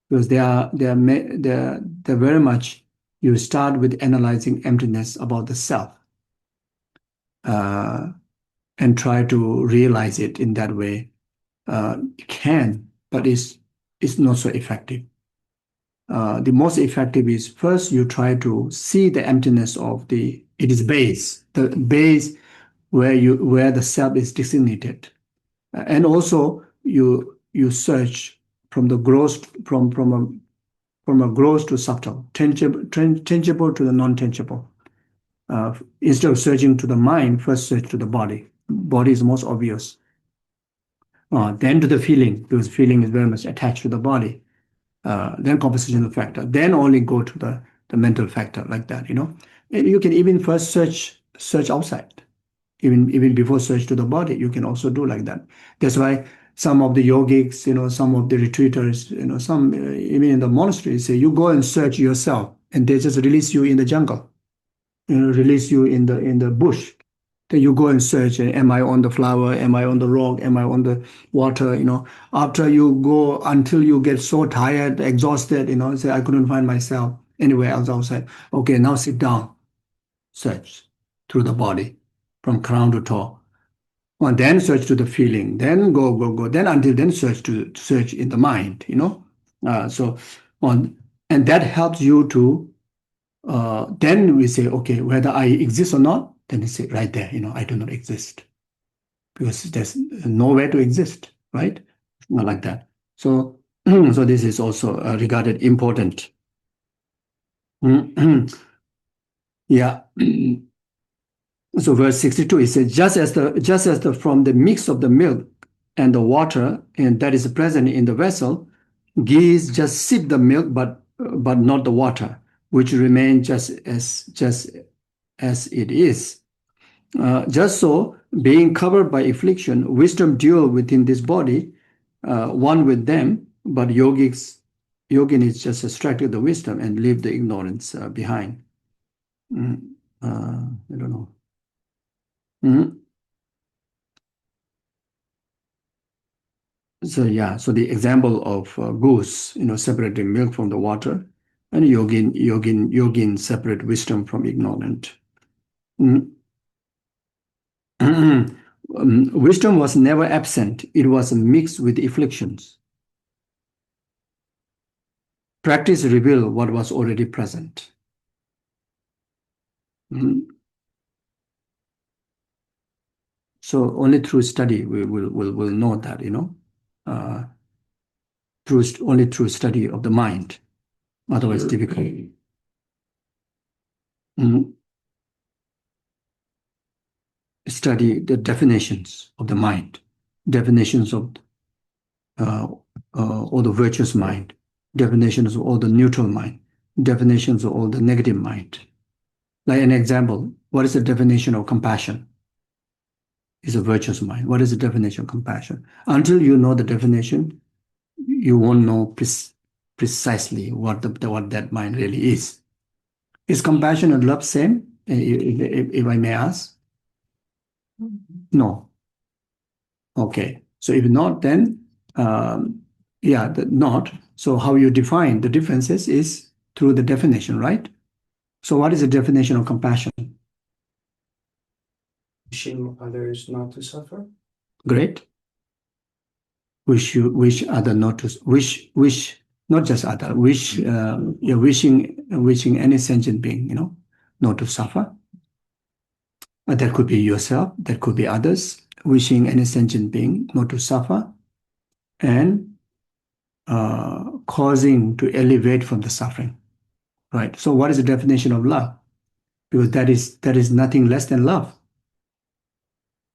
because they're very much, you start with analyzing emptiness about the self, and try to realize it in that way. You can, but it's not so effective. The most effective is first you try to see the emptiness of the base, the base where the self is designated, and also you search from the gross, from a gross to subtle, tangible to the non-tangible. Instead of searching to the mind, first search to the body. Body is most obvious. Then to the feeling, because feeling is very much attached to the body. Then compositional factor. Then only go to the mental factor, like that. And you can even first search outside. Even before search to the body, you can also do like that. That's why some of the yogics, some of the retreaters, some even in the monasteries say you go and search yourself, and they just release you in the jungle, release you in the bush. Then you go and search, am I on the flower? Am I on the rock? Am I on the water? After you go until you get so tired, exhausted, say, I couldn't find myself anywhere else outside. Okay, now sit down, search through the body from crown to toe. And then search to the feeling, then go, then until then search in the mind, and that helps you to, then we say, okay, whether I exist or not, then we say right there, I do not exist, because there's nowhere to exist, right? Not like that. So, so this is also regarded important. Yeah. So verse 62, it says, just as the from the mix of the milk and the water, and that is present in the vessel, geese just sip the milk, but not the water, which remain just as it is. Just so, being covered by affliction, wisdom dwell within this body, one with them, but yoginis just extracted the wisdom and leave the ignorance behind. I don't know. So yeah, so the example of goose, separating milk from the water, and yogin separate wisdom from ignorant. Wisdom was never absent; it was mixed with afflictions. Practice revealed what was already present. So only through study we will know that, only through study of the mind. Otherwise, difficult. Study the definitions of the mind, definitions of all the virtuous mind, definitions of all the neutral mind, definitions of all the negative mind. Like an example, what is the definition of compassion? Is a virtuous mind. What is the definition of compassion? Until you know the definition, you won't know precisely what that mind really is. Is compassion and love same? If I may ask? No. Okay. So if not, then not. So how you define the differences is through the definition, right? So what is the definition of compassion? Wishing others not to suffer. Great. Wish other not to wish not just other you're wishing any sentient being, not to suffer. That could be yourself, that could be others, wishing any sentient being not to suffer, and causing to elevate from the suffering. Right. So what is the definition of love? Because that is nothing less than love.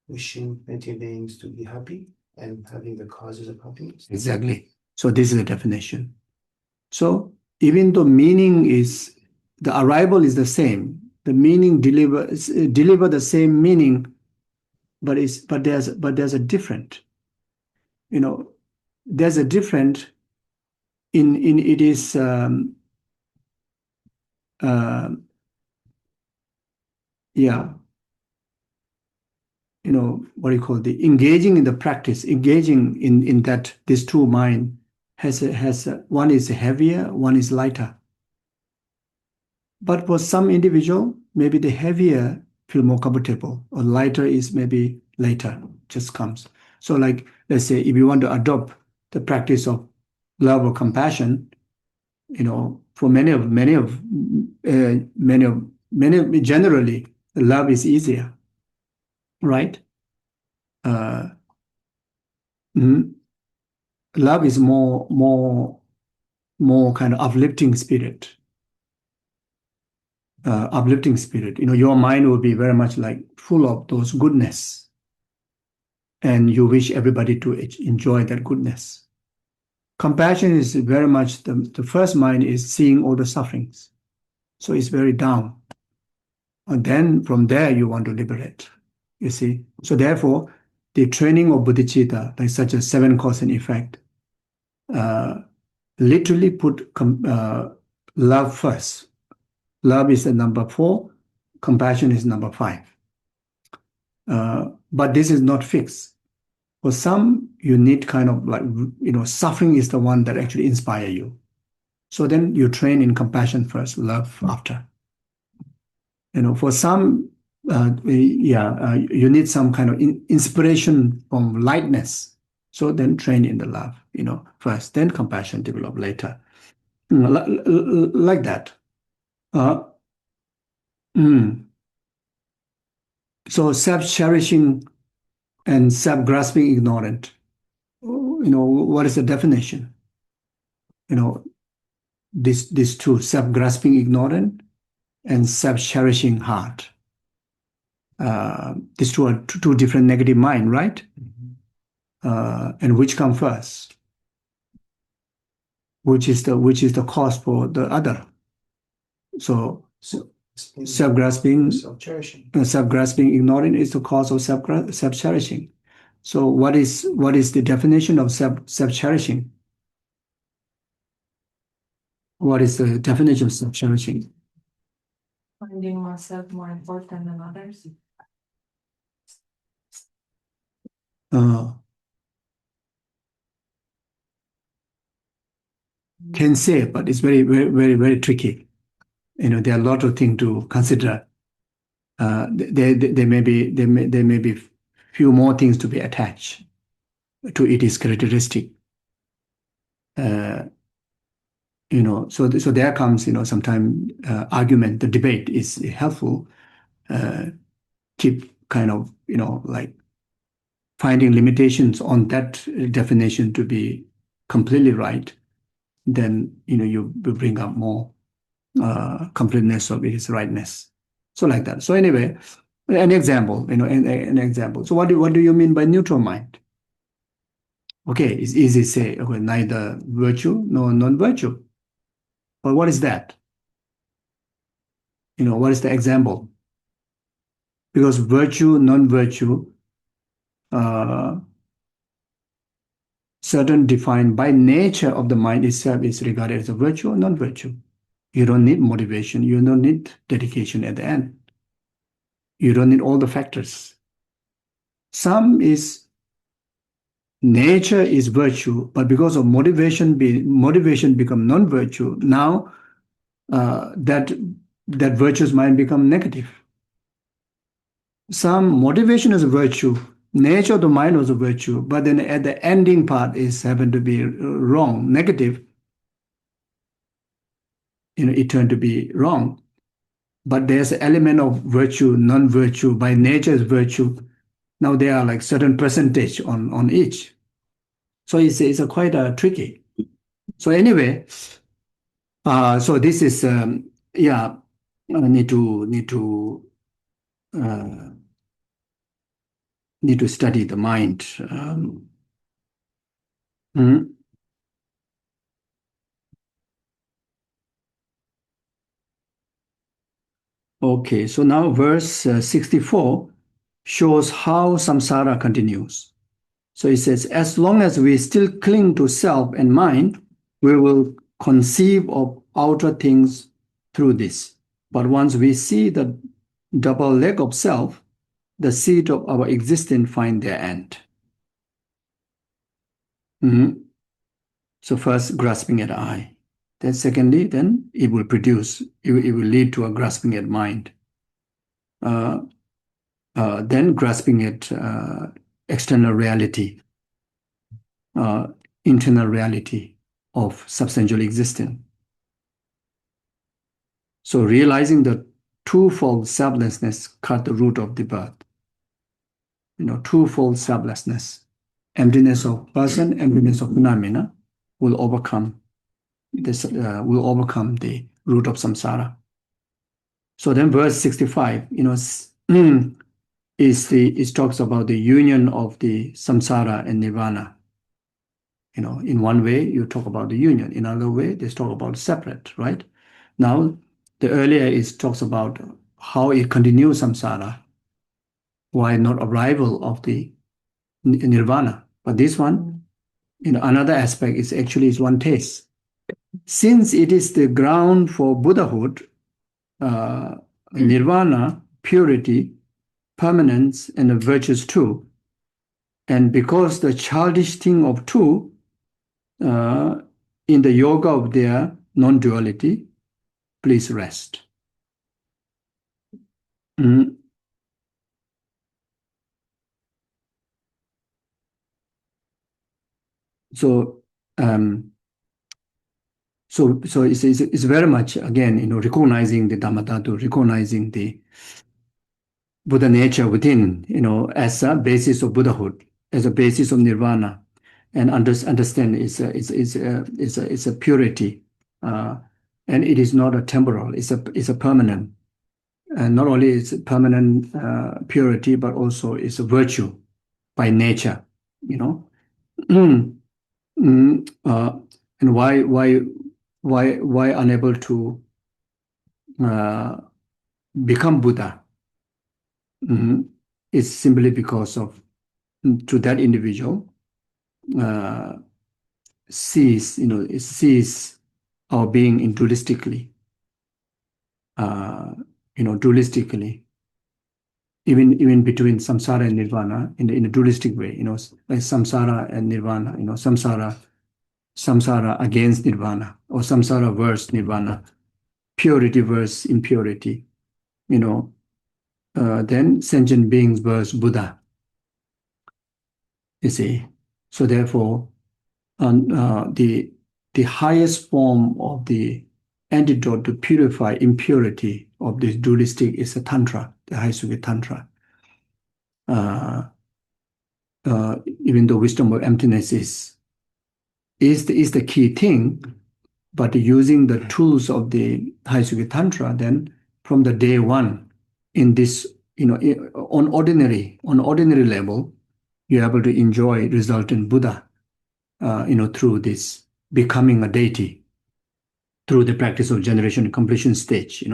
Wishing sentient beings to be happy and having the causes of happiness. Exactly. So this is the definition. So even though meaning is, the arrival is the same, the meaning deliver the same meaning, but there's a different, there's a different in it is what do you call the engaging in the practice, engaging in that this true mind one is heavier, one is lighter. But for some individual, maybe the heavier feel more comfortable, or lighter is maybe later, just comes. So like, let's say if you want to adopt the practice of love or compassion, for generally, love is easier, right? Mhm. Love is more kind of uplifting spirit. Your mind will be very much like full of those goodness, and you wish everybody to enjoy that goodness. Compassion is very much the first mind is seeing all the sufferings, so it's very down, and then from there you want to liberate. You see, so therefore, the training of bodhicitta, like such a seven cause and effect, literally put love first. Love is the number 4, compassion is number 5. But this is not fixed. For some, you need kind of like, suffering is the one that actually inspire you. So then you train in compassion first, love after. For some, you need some kind of inspiration from lightness. So then train in the love, first, then compassion develop later. Like that. Mm. So self-cherishing and self-grasping ignorant. What is the definition? These two, self-grasping ignorant and self-cherishing heart. These two are two different negative mind, right? And which come first? Which is the cause for the other? So self-grasping, self-grasping ignorant is the cause of self-cherishing. So what is the definition of self-cherishing? What is the definition of self-cherishing? Finding myself more important than others. Can say, but it's very, very, very, very tricky. There are a lot of things to consider. There may be few more things to be attached to its characteristic. So there comes, sometimes argument, the debate is helpful. Keep kind of, like finding limitations on that definition to be completely right. Then, you bring up more completeness of its rightness. So like that. So anyway, an example, an example. So what do you mean by neutral mind? Okay, it's easy to say, okay, neither virtue nor non-virtue. But what is that? What is the example? Because virtue, non-virtue, certain defined by nature of the mind itself is regarded as a virtue or non-virtue. You don't need motivation. You don't need dedication at the end. You don't need all the factors. Some is nature is virtue, but because of motivation become non-virtue. Now that virtues might become negative. Some motivation is a virtue. Nature of the mind was a virtue, but then at the ending part is happen to be wrong, negative. It turned to be wrong. But there's an element of virtue, non-virtue, by nature is virtue. Now there are like certain percentage on each. So it's a quite tricky. So anyway, so this is need to study the mind. Okay, so now verse 64 shows how samsara continues. So it says, as long as we still cling to self and mind, we will conceive of outer things through this. But once we see the double leg of self, the seat of our existence find their end. So first, grasping at I. Then secondly, then it will produce, it will lead to a grasping at mind. Then grasping at external reality, internal reality of substantial existence. So realizing the twofold selflessness cut the root of the birth. Twofold selflessness. Emptiness of person, emptiness of phenomena will overcome this, will overcome the root of samsara. So then verse 65, it talks about the union of the samsara and nirvana. In one way you talk about the union, in another way they talk about separate, right? Now the earlier it talks about how it continues samsara, why not arrival of the nirvana. But this one, another aspect is actually is one taste. Since it is the ground for Buddhahood, nirvana, purity, permanence, and the virtues too, and because the childish thing of two, in the yoga of their non-duality, please rest. So it's very much, again, recognizing the Dharmadhātu, recognizing the Buddha nature within, as a basis of Buddhahood, as a basis of nirvana, and understand it's a purity, and it is not a temporal, it's a permanent, and not only it's a permanent purity, but also it's a virtue by nature, and why unable to become Buddha? It's simply because of, to that individual, sees our being in dualistically, dualistically, even between samsara and nirvana, in a dualistic way, like samsara and nirvana, samsara against nirvana, or samsara versus nirvana, purity versus impurity, then sentient beings versus Buddha. You see, so therefore, the highest form of the antidote to purify impurity of this dualistic is a tantra, the high Sukhi tantra. Even though wisdom of emptiness is the key thing, but using the tools of the high Sukhi tantra, then from the day one, in this, on ordinary level, you're able to enjoy resultant Buddha, through this becoming a deity, through the practice of generation completion stage,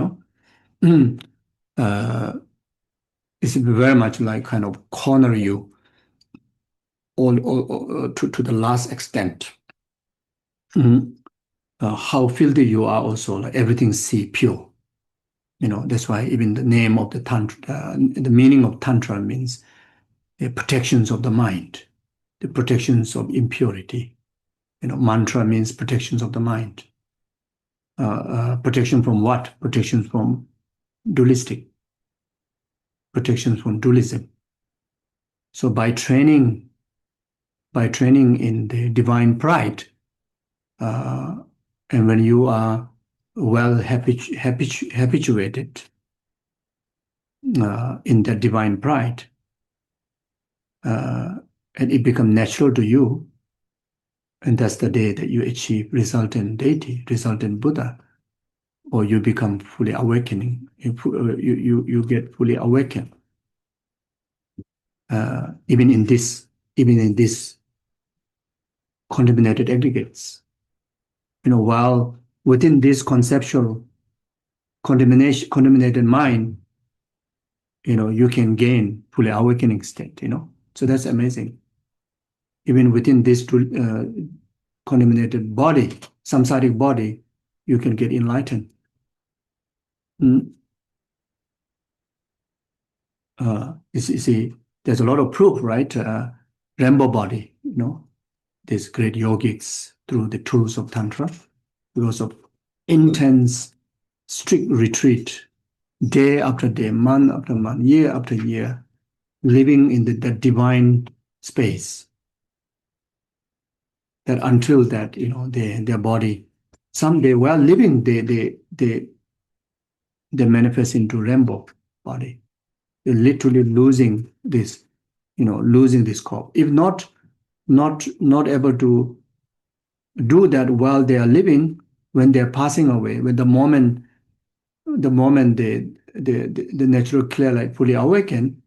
it's very much like kind of corner you all to the last extent. How filthy you are also, like everything see pure. That's why even the name of the tantra, the meaning of tantra means the protections of the mind, the protections of impurity. Mantra means protections of the mind. Protection from what? Protection from dualistic. Protection from dualism. So by training in the divine pride, and when you are well habituated in that divine pride, and it becomes natural to you, and that's the day that you achieve resultant deity, resultant Buddha, or you become fully awakening. You get fully awakened. Even in this contaminated aggregates, while within this conceptual contaminated mind, you can gain fully awakening state. So that's amazing. Even within this contaminated body, samsaric body, you can get enlightened. You see, there's a lot of proof, right? Rainbow body, these great yogics through the tools of Tantra, because of intense, strict retreat, day after day, month after month, year after year, living in that divine space. That until that, their body, someday while living, they manifest into rainbow body. They're literally losing this, losing this corp. If not able to do that while they are living, when they're passing away, when the moment the natural clear light fully awaken,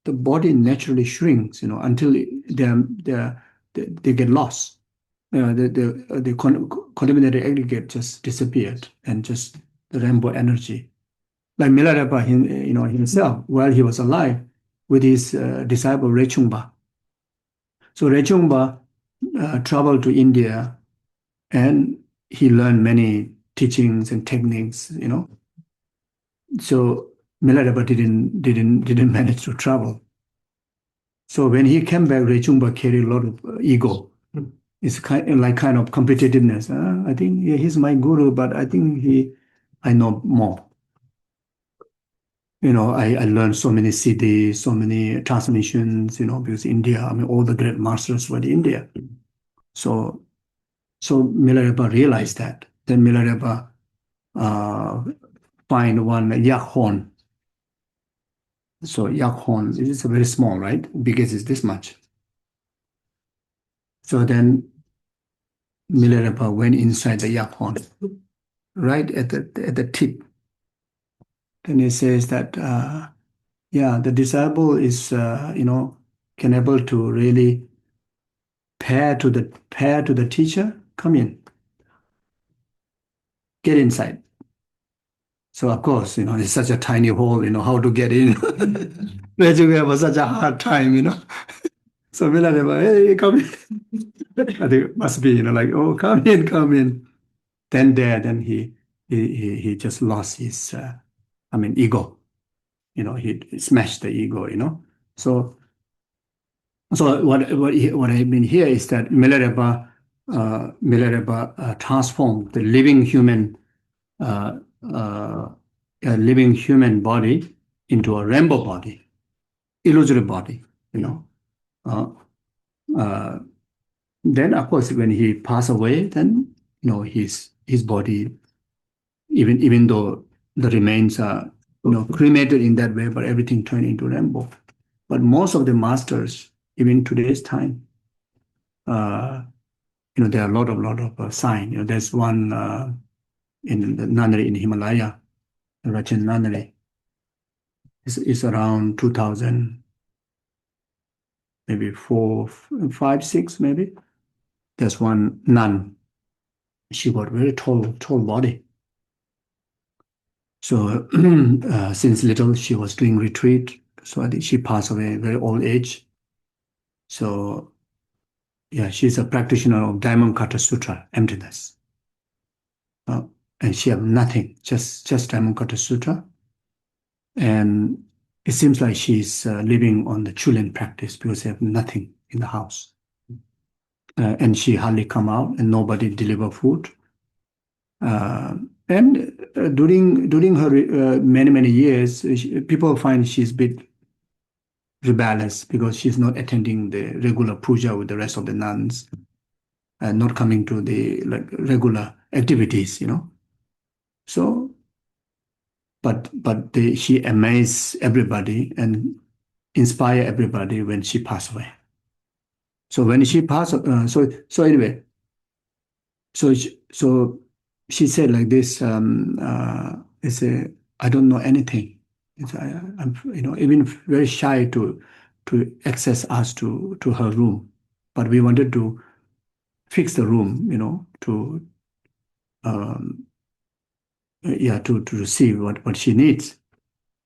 the body naturally shrinks, until they get lost. The contaminated aggregate just disappeared, and just the rainbow energy. Like Milarepa, himself, while he was alive, with his disciple Rechungpa. So Rechungpa traveled to India, and he learned many teachings and techniques. So Milarepa didn't manage to travel. So when he came back, Rechungpa carried a lot of ego. It's kind of competitiveness. I think he's my guru, but I think I know more. I learned so many CDs, so many transmissions, because India, all the great masters were in India. So Milarepa realized that. Then Milarepa find one yak horn. So yak horn is very small, right? Biggest is this much. So then Milarepa went inside the yak horn, right at the tip. Then he says that, the disciple is, can able to really pair to the teacher. Come in, get inside. So of course, it's such a tiny hole. How to get in? Rajugaya was such a hard time. So Milarepa, hey, come in. I think it must be, oh, come in. Then he just lost his, ego. He smashed the ego. So what I mean here is that Milarepa transformed the living human body into a rainbow body, illusory body. Then of course when he passed away, then his body, even though the remains are cremated in that way, but everything turned into rainbow. But most of the masters, even today's time, there are a lot of signs. There's one in the nunnery in Himalaya, the Rachen nunnery. It's around 2000, maybe 4, 5, 6, maybe. There's one nun. She got very tall body. So since little, she was doing retreat. So I think she passed away at very old age. So yeah, she's a practitioner of Dharma Sutra, emptiness. And she have nothing, just Dharma Sutra. And it seems like she's living on the Chulin practice, because they have nothing in the house. And she hardly come out, and nobody deliver food. And during her many years, people find she's a bit rebellious, because she's not attending the regular puja with the rest of the nuns, and not coming to the regular activities. So, but she amazed everybody and inspire everybody when she passed away. So when she passed, so anyway, so she said like this. I don't know anything. I'm even very shy to access us to her room, but we wanted to fix the room, to receive what she needs.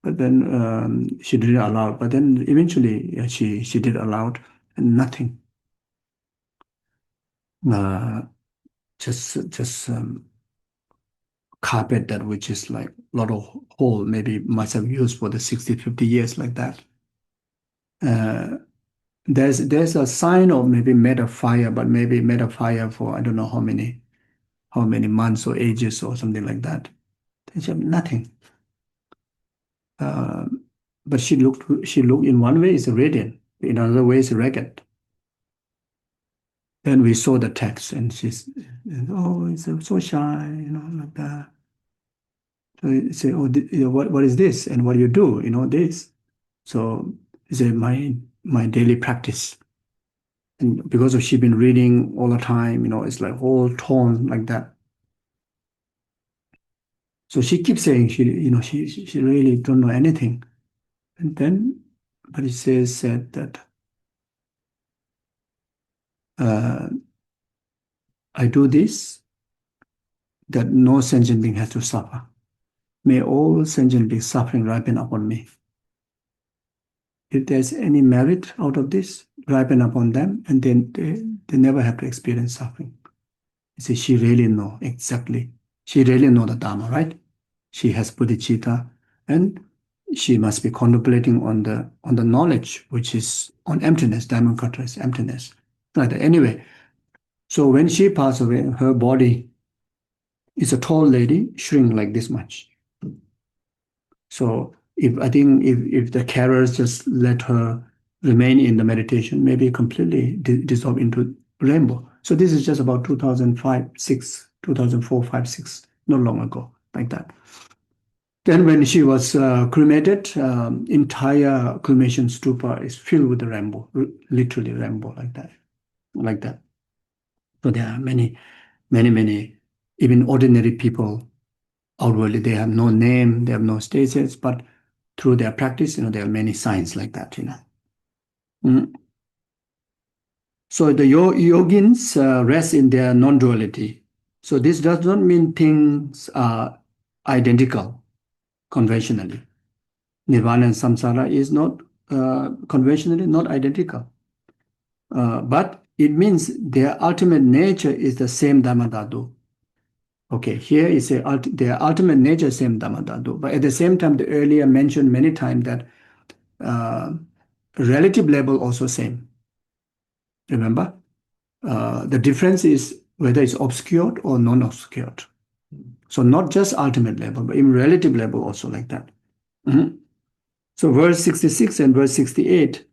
But then she didn't allow. But then eventually she did allow, and nothing. Just carpet that which is like a lot of hole, maybe must have used for the 60, 50 years like that. there's a sign of maybe made of fire, but maybe made of fire for I don't know how many months or ages or something like that. She had nothing. But she looked in one way is radiant, in another way is ragged. Then we saw the text, and she's, oh, it's so shy, like that. So you say, oh, what is this, and what do you do? This. So he said, my daily practice. And because of she been reading all the time, it's like whole tone like that. So she keeps saying she really don't know anything. And then, but he said that I do this, that no sentient being has to suffer. May all sentient beings suffering ripen upon me. If there's any merit out of this, ripen upon them, and then they never have to experience suffering. You see, she really know exactly. She really know the Dharma, right? She has bodhicitta, and she must be contemplating on the knowledge, which is on emptiness. Dharmakata is emptiness. Right. Anyway, so when she passed away, her body is a tall lady, shrink like this much. So if the carers just let her remain in the meditation, maybe completely dissolve into rainbow. So this is just about 2005, 6, 2004, 5, 6, not long ago, like that. Then when she was cremated, entire cremation stupa is filled with the rainbow, literally rainbow like that. So there are many, even ordinary people outwardly, they have no name, they have no status, but through their practice, there are many signs like that, So the yogins rest in their non-duality. So this does not mean things are identical conventionally. Nirvana and samsara is not conventionally not identical. But it means their ultimate nature is the same Dharmadhātu. Okay, here is their ultimate nature is same Dharmadhātu. But at the same time, the earlier mentioned many times that relative level also same. Remember? The difference is whether it's obscured or non-obscured. So not just ultimate level, but even relative level also like that. So verse 66 and verse 68,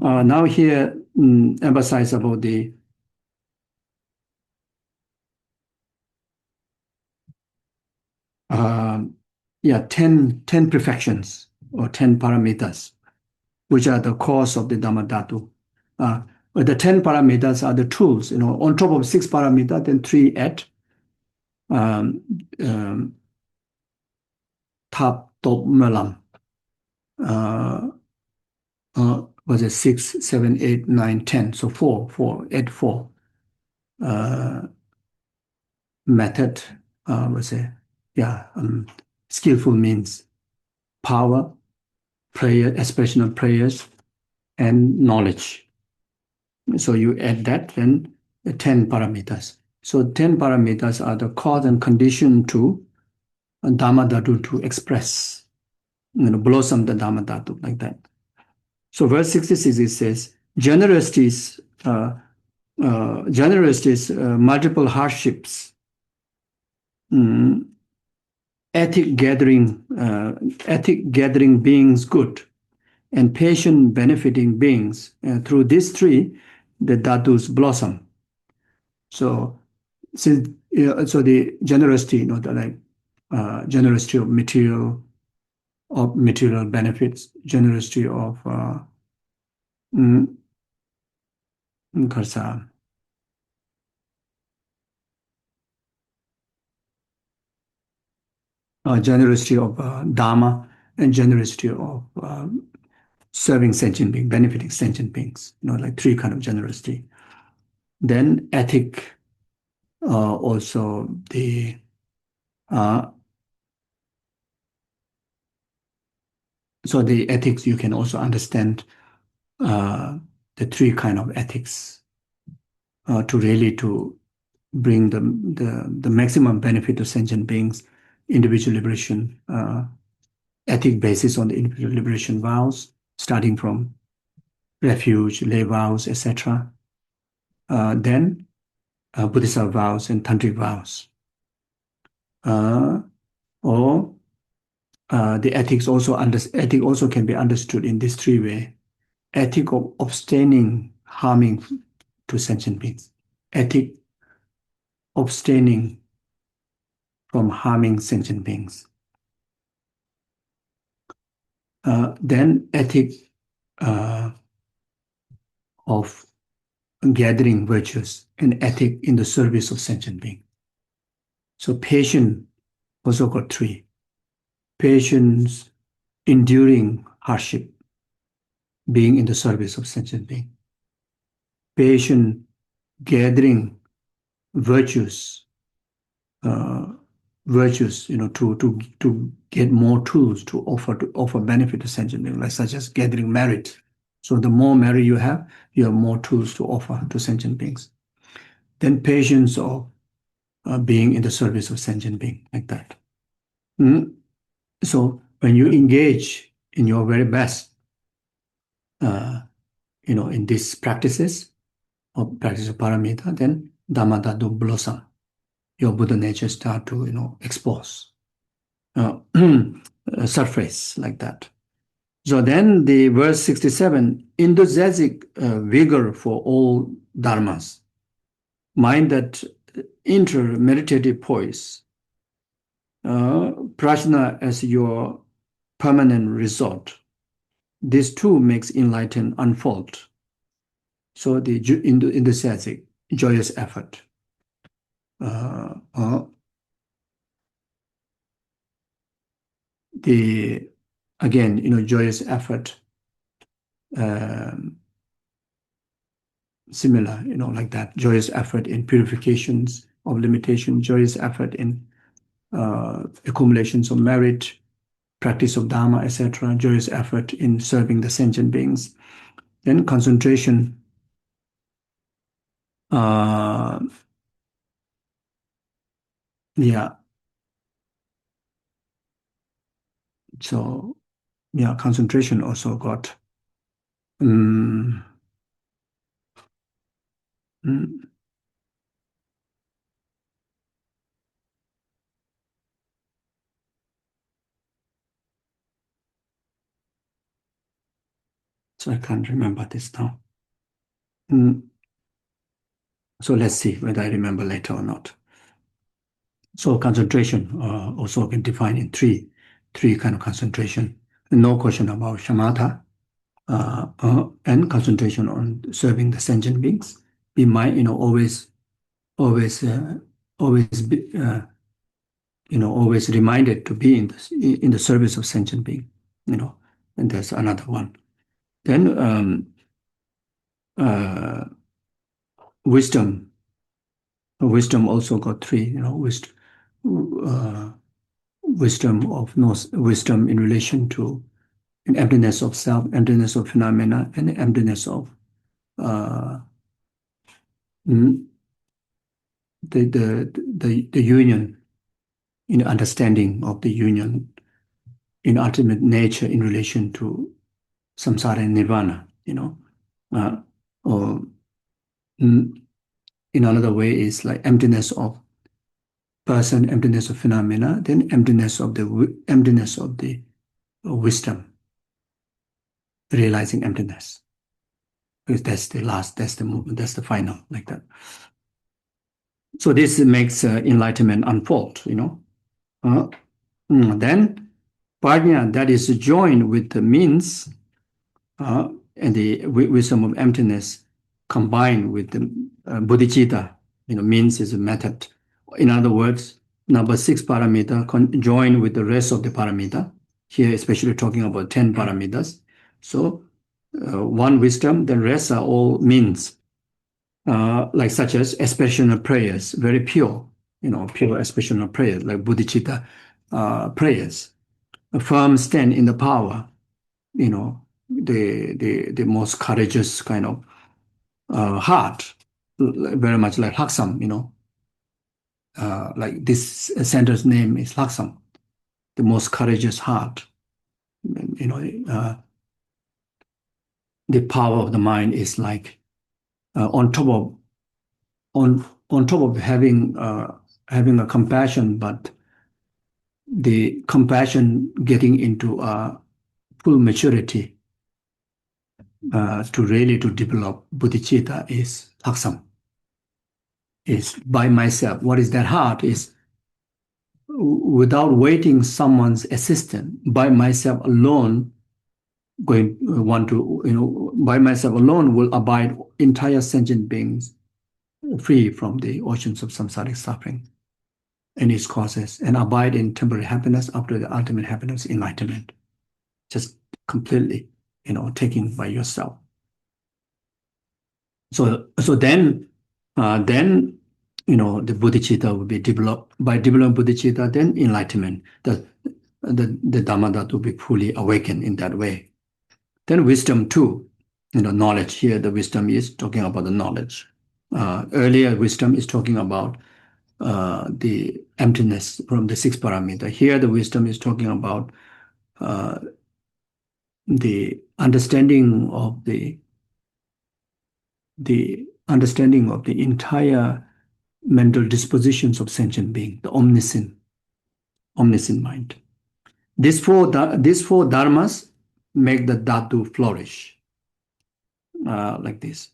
now here emphasize about the 10 perfections or 10 paramitas, which are the cause of the Dharmadhātu. But the 10 paramitas are the tools, on top of 6 paramitas, then 3 add. Tap, top, melam. Was it 6, 7, 8, 9, 10? So 4, add 4. Method, skillful means power, prayer, expression of prayers, and knowledge. So you add that, then 10 paramitas. So 10 paramitas are the cause and condition to Dharmadhātu to express, blossom the Dharmadhātu like that. So verse 66, it says, generosity is multiple hardships, ethic gathering beings good, and patient benefiting beings. Through these 3, the dhatus blossom. So the generosity, generosity of material benefits, generosity of generosity of Dharma, and generosity of serving sentient beings, benefiting sentient beings, like 3 kind of generosity. Then ethic, also the so the ethics, you can also understand the 3 kind of ethics to really to bring the maximum benefit to sentient beings, individual liberation, ethic basis on the individual liberation vows, starting from refuge, lay vows, etc. Then Buddhist vows and tantric vows. Or the ethics also can be understood in these three ways. Ethic of abstaining harming to sentient beings. Ethic abstaining from harming sentient beings. Then ethic of gathering virtues and ethic in the service of sentient being. So patience also got three. Patience enduring hardship, being in the service of sentient being. Patience gathering virtues, to get more tools to offer benefit to sentient being, like such as gathering merit. So the more merit you have more tools to offer to sentient beings. Then patience of being in the service of sentient being, like that. So when you engage in your very best, in these practices of practice of paramita, then Dharmadhātu blossom. Your Buddha nature start to expose, surface like that. So then the verse 67, enthusiastic vigor for all dharmas, mind that inter-meditative poise, prajna as your permanent resort. This too makes enlightened unfold. So the enthusiastic, joyous effort. Joyous effort, similar, like that. Joyous effort in purifications of limitation, joyous effort in accumulations of merit, practice of Dharma, etc., joyous effort in serving the sentient beings. Then concentration, So, concentration also got so I can't remember this now. So let's see whether I remember later or not. So concentration also can define in three kind of concentration. No question about shamatha, and concentration on serving the sentient beings. Be mind, always reminded to be in the service of sentient being. And there's another one. Then wisdom. Wisdom also got three. Wisdom in relation to an emptiness of self, emptiness of phenomena, and the emptiness of the union, in understanding of the union in ultimate nature in relation to samsara and nirvana. Or in another way is like emptiness of person, emptiness of phenomena, then emptiness of the wisdom, realizing emptiness. Because that's the last, that's the movement, that's the final, like that. So this makes enlightenment unfold, Then prajna, that is joined with the means and the wisdom of emptiness, combined with the bodhicitta, means is a method. In other words, number 6 paramita joined with the rest of the paramita. Here, especially talking about 10 paramitas. So, one wisdom, the rest are all means, like such as aspirational prayers, very pure, pure aspirational prayers, like bodhicitta prayers. A firm stand in the power, the most courageous kind of heart, very much like Laksam, like this center's name is Laksam, the most courageous heart, the power of the mind is like on top of having a compassion, but the compassion getting into a full maturity to develop bodhicitta is taksam. Is by myself. What is that heart? Is without waiting someone's assistance, by myself alone, by myself alone will abide entire sentient beings free from the oceans of samsaric suffering and its causes, and abide in temporary happiness after the ultimate happiness, enlightenment. Just completely, taking by yourself. So then, the bodhicitta will be developed. By developing bodhicitta, then enlightenment, the Dharmadhātu will be fully awakened in that way. Then wisdom too, knowledge. Here the wisdom is talking about the knowledge. Earlier wisdom is talking about the emptiness from the sixth paramita. Here the wisdom is talking about the understanding of the entire mental dispositions of sentient being, the omniscient mind. These four dharmas make the dhatu flourish, like this,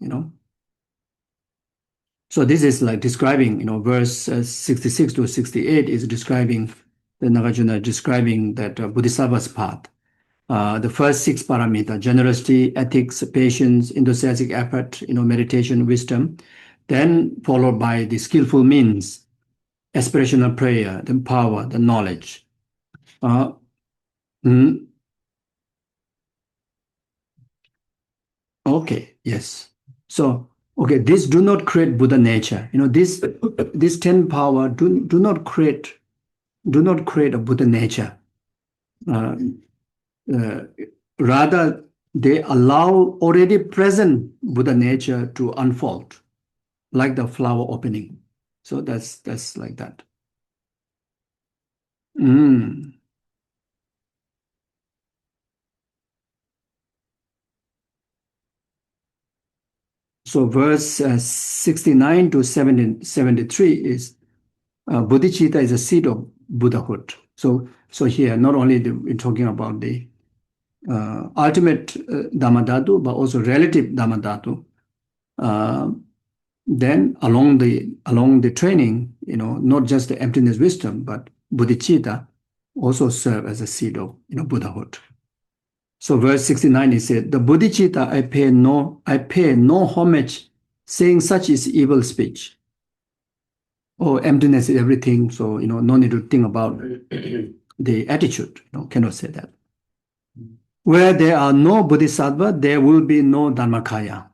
So this is like describing, verse 66 to 68 is describing the Nagarjuna describing that Bodhisattva's path. The first six paramita: generosity, ethics, patience, enthusiastic effort, meditation, wisdom. Then followed by the skillful means, aspirational prayer, the power, the knowledge. Okay, yes. So, okay, these do not create Buddha nature. This 10 power do not create a Buddha nature. Rather, they allow already present Buddha nature to unfold, like the flower opening. So that's like that. So verse 69 to 73 is bodhicitta is a seed of Buddhahood. So here not only we're talking about the ultimate Dharmadhātu, but also relative Dharmadhātu. Then along the training, not just the emptiness wisdom, but bodhicitta also serve as a seed of Buddhahood. So verse 69 is said, the bodhicitta I pay no homage, saying such is evil speech. Oh, emptiness is everything, so no need to think about the attitude. Cannot say that. Where there are no bodhisattva, there will be no dharmakaya.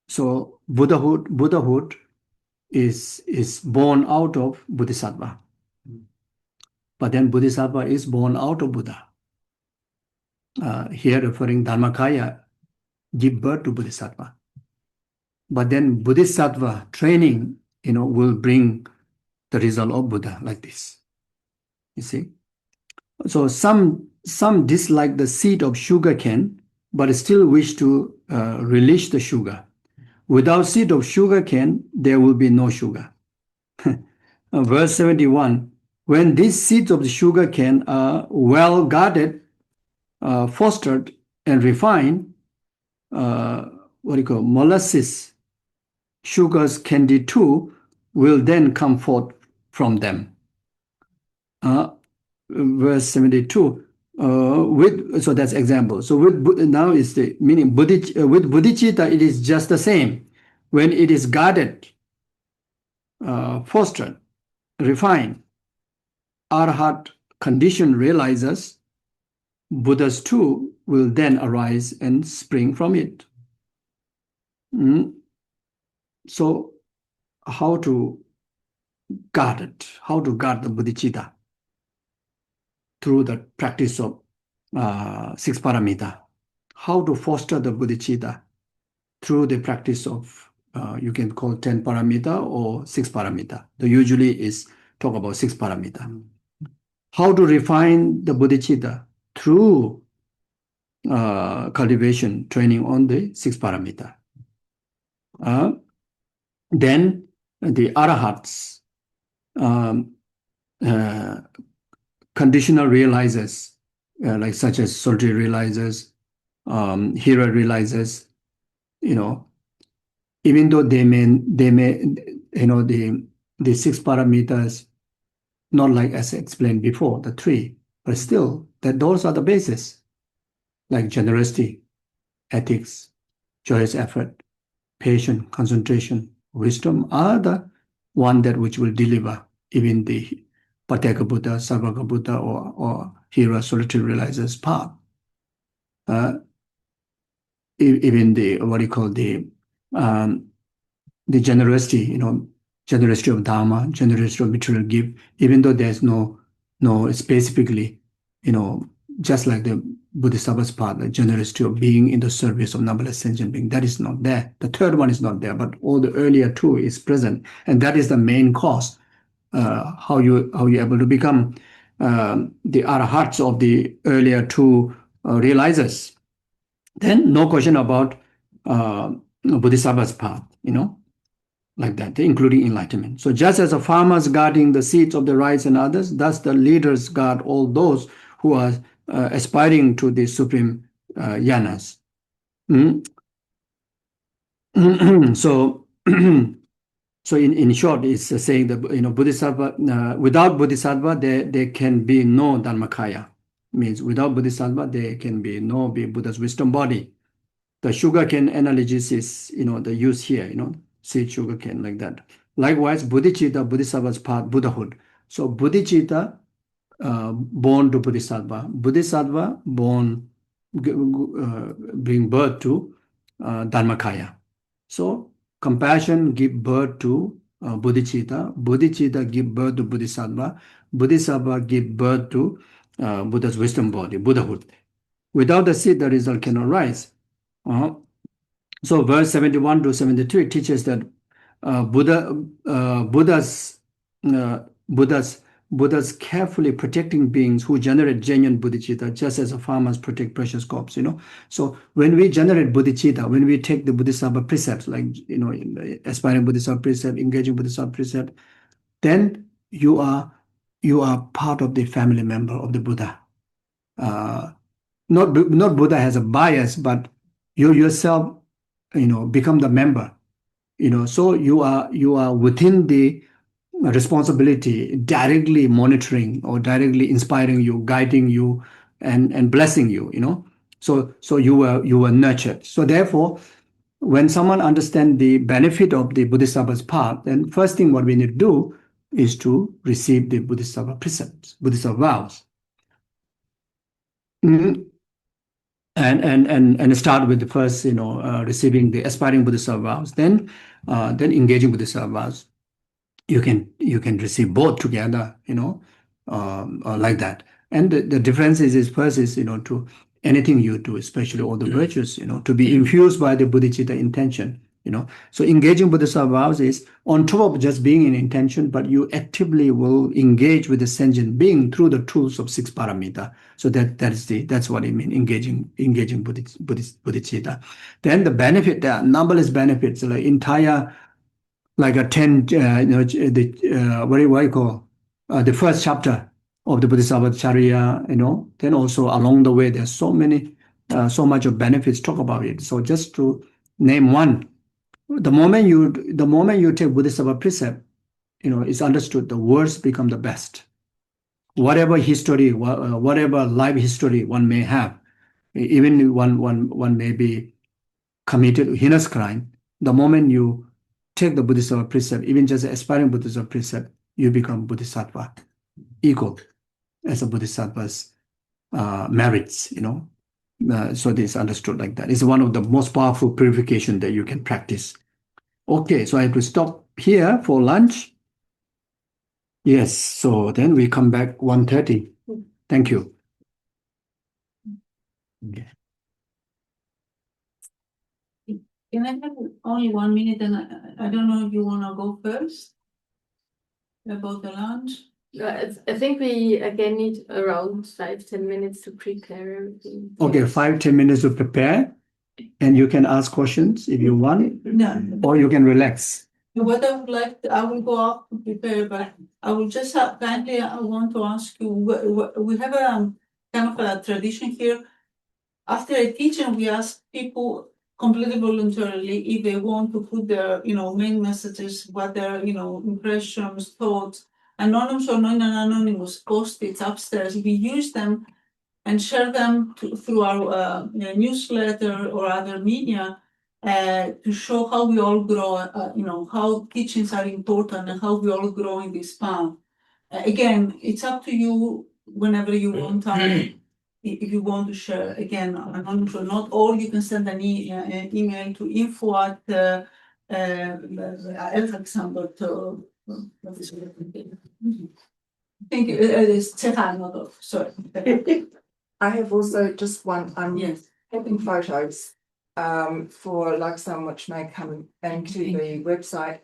So Buddhahood is born out of bodhisattva. But then bodhisattva is born out of Buddha. Here referring dharmakaya, give birth to bodhisattva. But then bodhisattva training, will bring the result of Buddha, like this. You see? So some dislike the seed of sugar cane, but still wish to release the sugar. Without seed of sugar cane, there will be no sugar. Verse 71, when these seeds of the sugar cane are well guarded, fostered, and refined, molasses, sugars, candy too, will then come forth from them. Verse 72, so that's example. So now is the meaning, with bodhicitta, it is just the same. When it is guarded, fostered, refined, arhat condition realizes, Buddhas too will then arise and spring from it. So how to guard it? How to guard the bodhicitta? Through the practice of six paramita. How to foster the bodhicitta? Through the practice of, you can call 10 paramita or 6 paramita. The usually is talk about 6 paramita. How to refine the bodhicitta? Through, cultivation training on the 6 paramita. Then the arahats, conditional realizers, like such as solitary realizers, hero realizers, even though they may, the 6 parameters, not like as explained before, the 3, but still that those are the basis, like generosity, ethics, joyous effort, patience, concentration, wisdom are the one that which will deliver even the Pateka Buddha, Sarvaka Buddha, or hero solitary realizers path. Even the what you call the generosity, generosity of Dharma, generosity of material gift, even though there's no specifically, just like the Bodhisattva's path, the generosity of being in the service of numberless sentient being, that is not there. The third one is not there, but all the earlier 2 is present, and that is the main cause. How you're able to become the arahats of the earlier 2 realizers. Then no question about Bodhisattva's path, like that, including enlightenment. So just as the farmers guarding the seeds of the rice and others, thus the leaders guard all those who are aspiring to the supreme yanas. So, so in short, it's saying that Bodhisattva, without Bodhisattva, there can be no Dharmakaya. Means without Bodhisattva, there can be no Buddha's wisdom body. The sugarcane analogies is the use here, seed sugarcane like that. Likewise, bodhicitta, Bodhisattva's path, Buddhahood. So bodhicitta, born to Bodhisattva. Bodhisattva, born, bring birth to Dharmakaya. So compassion give birth to bodhicitta. Bodhicitta give birth to Bodhisattva. Bodhisattva give birth to Buddha's wisdom body, Buddhahood. Without the seed, the result cannot rise. So verse 71 to 73 teaches that Buddha's carefully protecting beings who generate genuine bodhicitta, just as the farmers protect precious crops, So when we generate bodhicitta, when we take the Bodhisattva precepts, like, aspiring Bodhisattva precept, engaging Bodhisattva precept, then you are part of the family member of the Buddha. Not Buddha has a bias, but you yourself, become the member, so you are within the responsibility, directly monitoring or directly inspiring you, guiding you, and blessing you, so you were nurtured. So therefore, when someone understands the benefit of the Bodhisattva's path, then first thing what we need to do is to receive the Bodhisattva precepts, Bodhisattva vows. And start with the first, receiving the aspiring Bodhisattva vows, then engaging Bodhisattva vows. You can receive both together, like that. And the difference is first is, to anything you do, especially all the virtues, to be infused by the bodhicitta intention, So engaging Bodhisattva vows is on top of just being in intention, but you actively will engage with the sentient being through the tools of 6 paramita. So that's what I mean, engaging bodhicitta. Then the benefit, there are numberless benefits, like entire, like a 10, what do you call, the first chapter of the Bodhisattva Charya, then also along the way, there's so much of benefits talk about it. So just to name one, the moment you take Bodhisattva precept, it's understood the worst become the best. Whatever history, whatever life history one may have, even one may be committed heinous crime, the moment you take the Bodhisattva precept, even just aspiring Bodhisattva precept, you become Bodhisattva, equal as a Bodhisattva's merits, so this is understood like that. It's one of the most powerful purification that you can practice. Okay, so I have to stop here for lunch. Yes, so then we come back 1:30. Thank you. Okay. Can I have only 1 minute, and I don't know if you want to go first about the lunch? I think we again need around 5-10 minutes to prepare everything. Okay, 5-10 minutes to prepare, and you can ask questions if you want, or you can relax. What I would like, I will go up to prepare, but I will just kindly, I want to ask you, we have a kind of a tradition here. After a teaching, we ask people completely voluntarily if they want to put their, main messages, what their, impressions, thoughts, anonymous or non-anonymous post-its upstairs. We use them and share them through our newsletter or other media to show how we all grow, how teachings are important and how we all grow in this path. Again, it's up to you whenever you want. If you want to share, again, anonymous or not, or you can send an email to info at Alexander to thank you. It's Tsum, sorry. I have also just one. Yes. Having photos for Luxem, which may come into the website.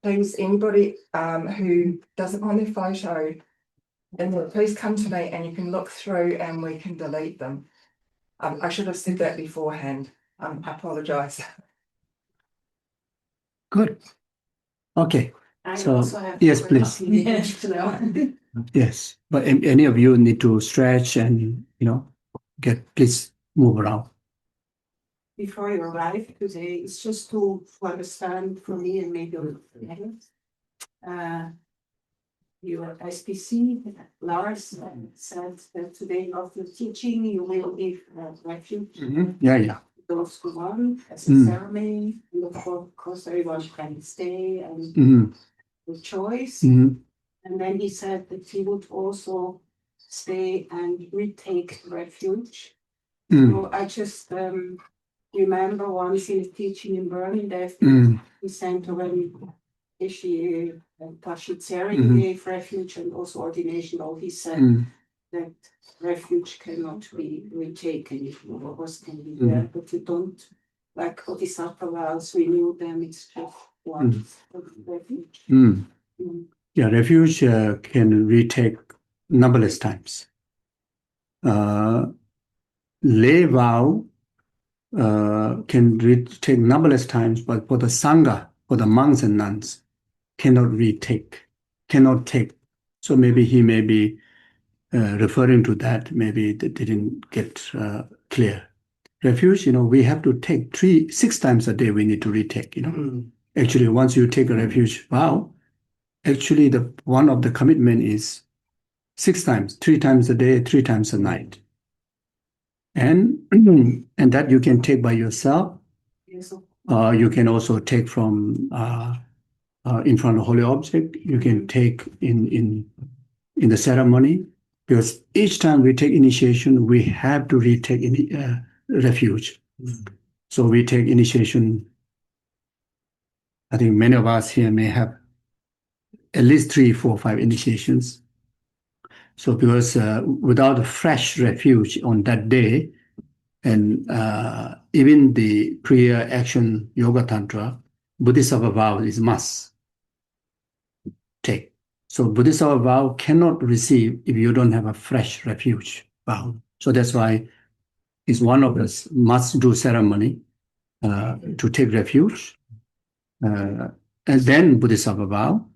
Please, anybody who doesn't want their photo, and please come to me, and you can look through, and we can delete them. I should have said that beforehand. I apologise. Good. Okay. I So, also have yes, please. Yes. to know. Yes, but any of you need to stretch and, please move around. Before you arrive today, it's just to understand for me and maybe your SPC, Lars said that today after teaching you will give refuge Yeah. to those who want as a ceremony, and of course everyone can stay and the choice. And then he said that he would also stay and retake refuge. So I just remember once in a teaching in Berlin that he sent already Geshe Tashitseri gave refuge and also ordination. All he said that refuge cannot be retaken if more was can be there, but you don't like Bodhisattva vows renew them. It's just one refuge. Yeah, refuge can retake numberless times. Lay vow can retake numberless times, but for the Sangha, for the monks and nuns, cannot take. So maybe he may be referring to that. Maybe it didn't get clear. Refuge, we have to take 6 times a day. We need to retake. Actually, once you take a refuge vow, actually one of the commitment is 6 times, 3 times a day, 3 times a night, and that you can take by yourself. You can also take from in front of holy object. You can take in the ceremony, because each time we take initiation, we have to retake refuge. So we take initiation. I think many of us here may have at least 3, 4, 5 initiations. So because without a fresh refuge on that day, and even the prayer action yoga tantra, Bodhisattva vow is must take. So Bodhisattva vow cannot receive if you don't have a fresh refuge vow. So that's why it's one of the must do ceremony to take refuge, and then Bodhisattva vow.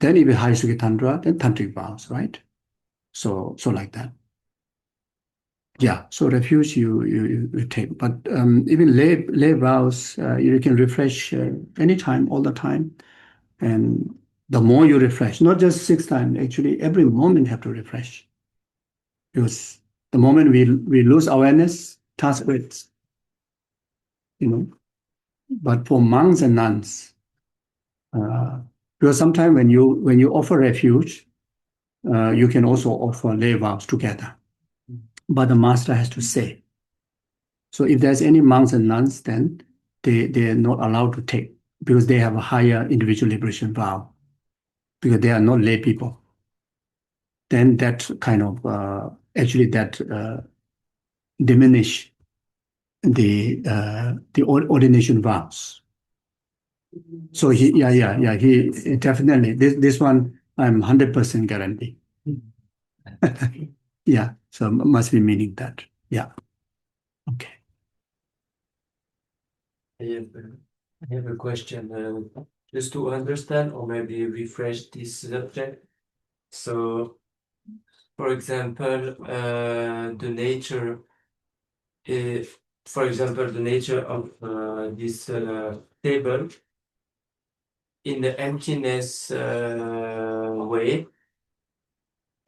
Then if you Harisukhi Tantra, then tantric vows, right? So like that. Yeah. So refuge you take, but even lay vows you can refresh anytime, all the time, and the more you refresh, not just 6 times. Actually, every moment have to refresh, because the moment we lose awareness, task quits. But for monks and nuns. Because sometimes when you offer refuge, you can also offer lay vows together, but the master has to say. So if there's any monks and nuns, then they are not allowed to take, because they have a higher individual liberation vow, because they are not lay people. Then that kind of actually that diminish the ordination vows. So he definitely this one I'm 100% guarantee. Yeah, so must be meaning that. Yeah. Okay. I have a question just to understand or maybe refresh this subject. So, for example, the nature, for example, the nature of this table in the emptiness way,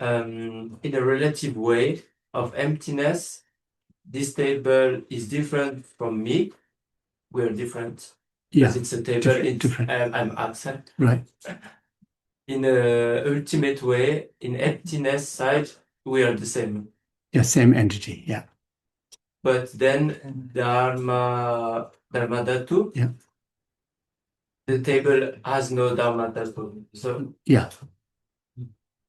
in a relative way of emptiness, this table is different from me. We're different. Yeah. Because it's a table, different. I'm absent. Right. In a ultimate way, in emptiness side, we are the same. Yeah, same entity. Yeah. But then Dharmadhātu, Yeah. the table has no Dharmadhātu. So Yeah.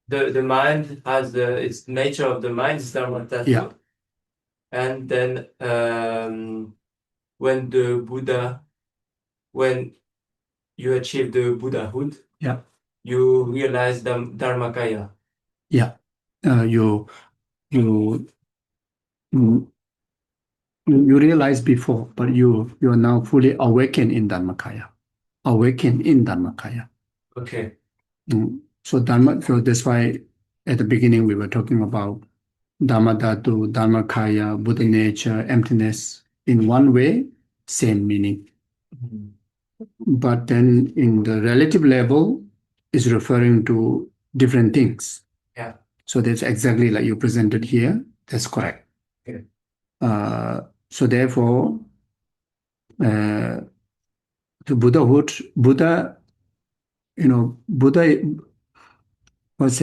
the mind has its nature of the mind is Dharmadhātu. Yeah. And then when the Buddha, when you achieve the Buddhahood, Yeah. you realize the Dharmakaya. Yeah. You realize before, but you are now fully awakened in Dharmakaya. Awakened in Dharmakaya. Okay. So that's why at the beginning we were talking about Dharmadhātu, Dharmakaya, Buddha nature, emptiness. In one way, same meaning. But then in the relative level, is referring to different things. Yeah. So that's exactly like you presented here. That's correct. Okay. So therefore, the Buddhahood, Buddha, Buddha was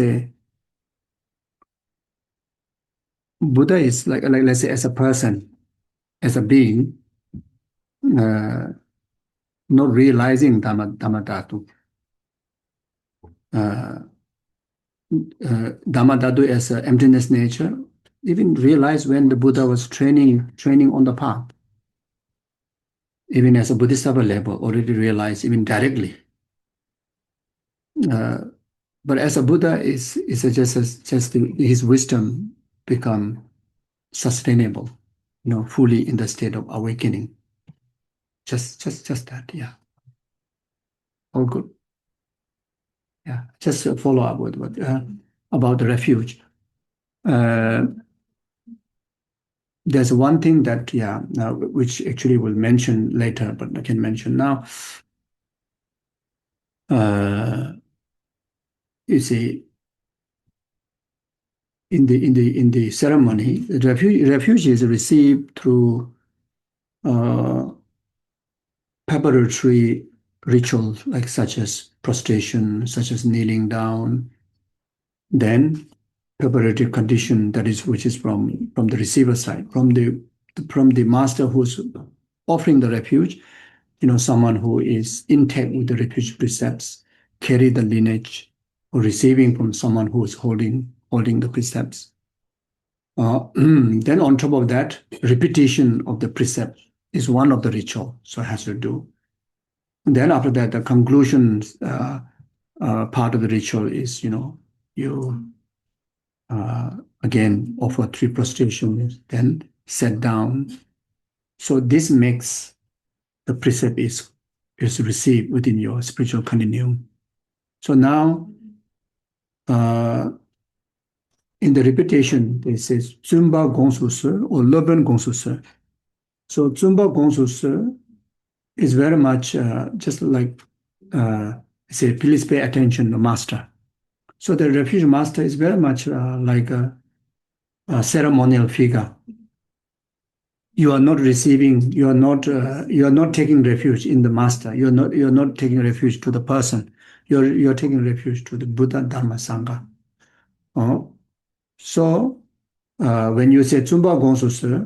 Buddha is like let's say as a person, as a being, not realizing Dharmadhātu. Dharmadhātu as an emptiness nature, even realized when the Buddha was training on the path. Even as a Bodhisattva level, already realized even directly. But as a Buddha, is just his wisdom become sustainable, fully in the state of awakening. Just that, yeah. All good. Yeah, just follow up with what about the refuge. There's one thing that, which actually we'll mention later, but I can mention now. You see, in the ceremony, the refuge is received through preparatory rituals, like such as prostration, such as kneeling down. Then preparative condition, which is from the receiver side, from the master who's offering the refuge, someone who is intact with the refuge precepts, carry the lineage, or receiving from someone who is holding the precepts. Then on top of that, repetition of the precept is one of the ritual, so it has to do. And then after that, the conclusion part of the ritual is, you again offer 3 prostrations, then sit down. So this makes the precept is received within your spiritual continuum. So now, in the repetition, it says Tsumba Gongsu Se or Loben Gongsu Se. So Tsumba Gongsu Se is very much just like, say, please pay attention to master. So the refuge master is very much like a ceremonial figure. You are not receiving, you are not taking refuge in the master. You're not taking refuge to the person. You're taking refuge to the Buddha, Dharma, Sangha. So when you say Tsumba Gongsu Se,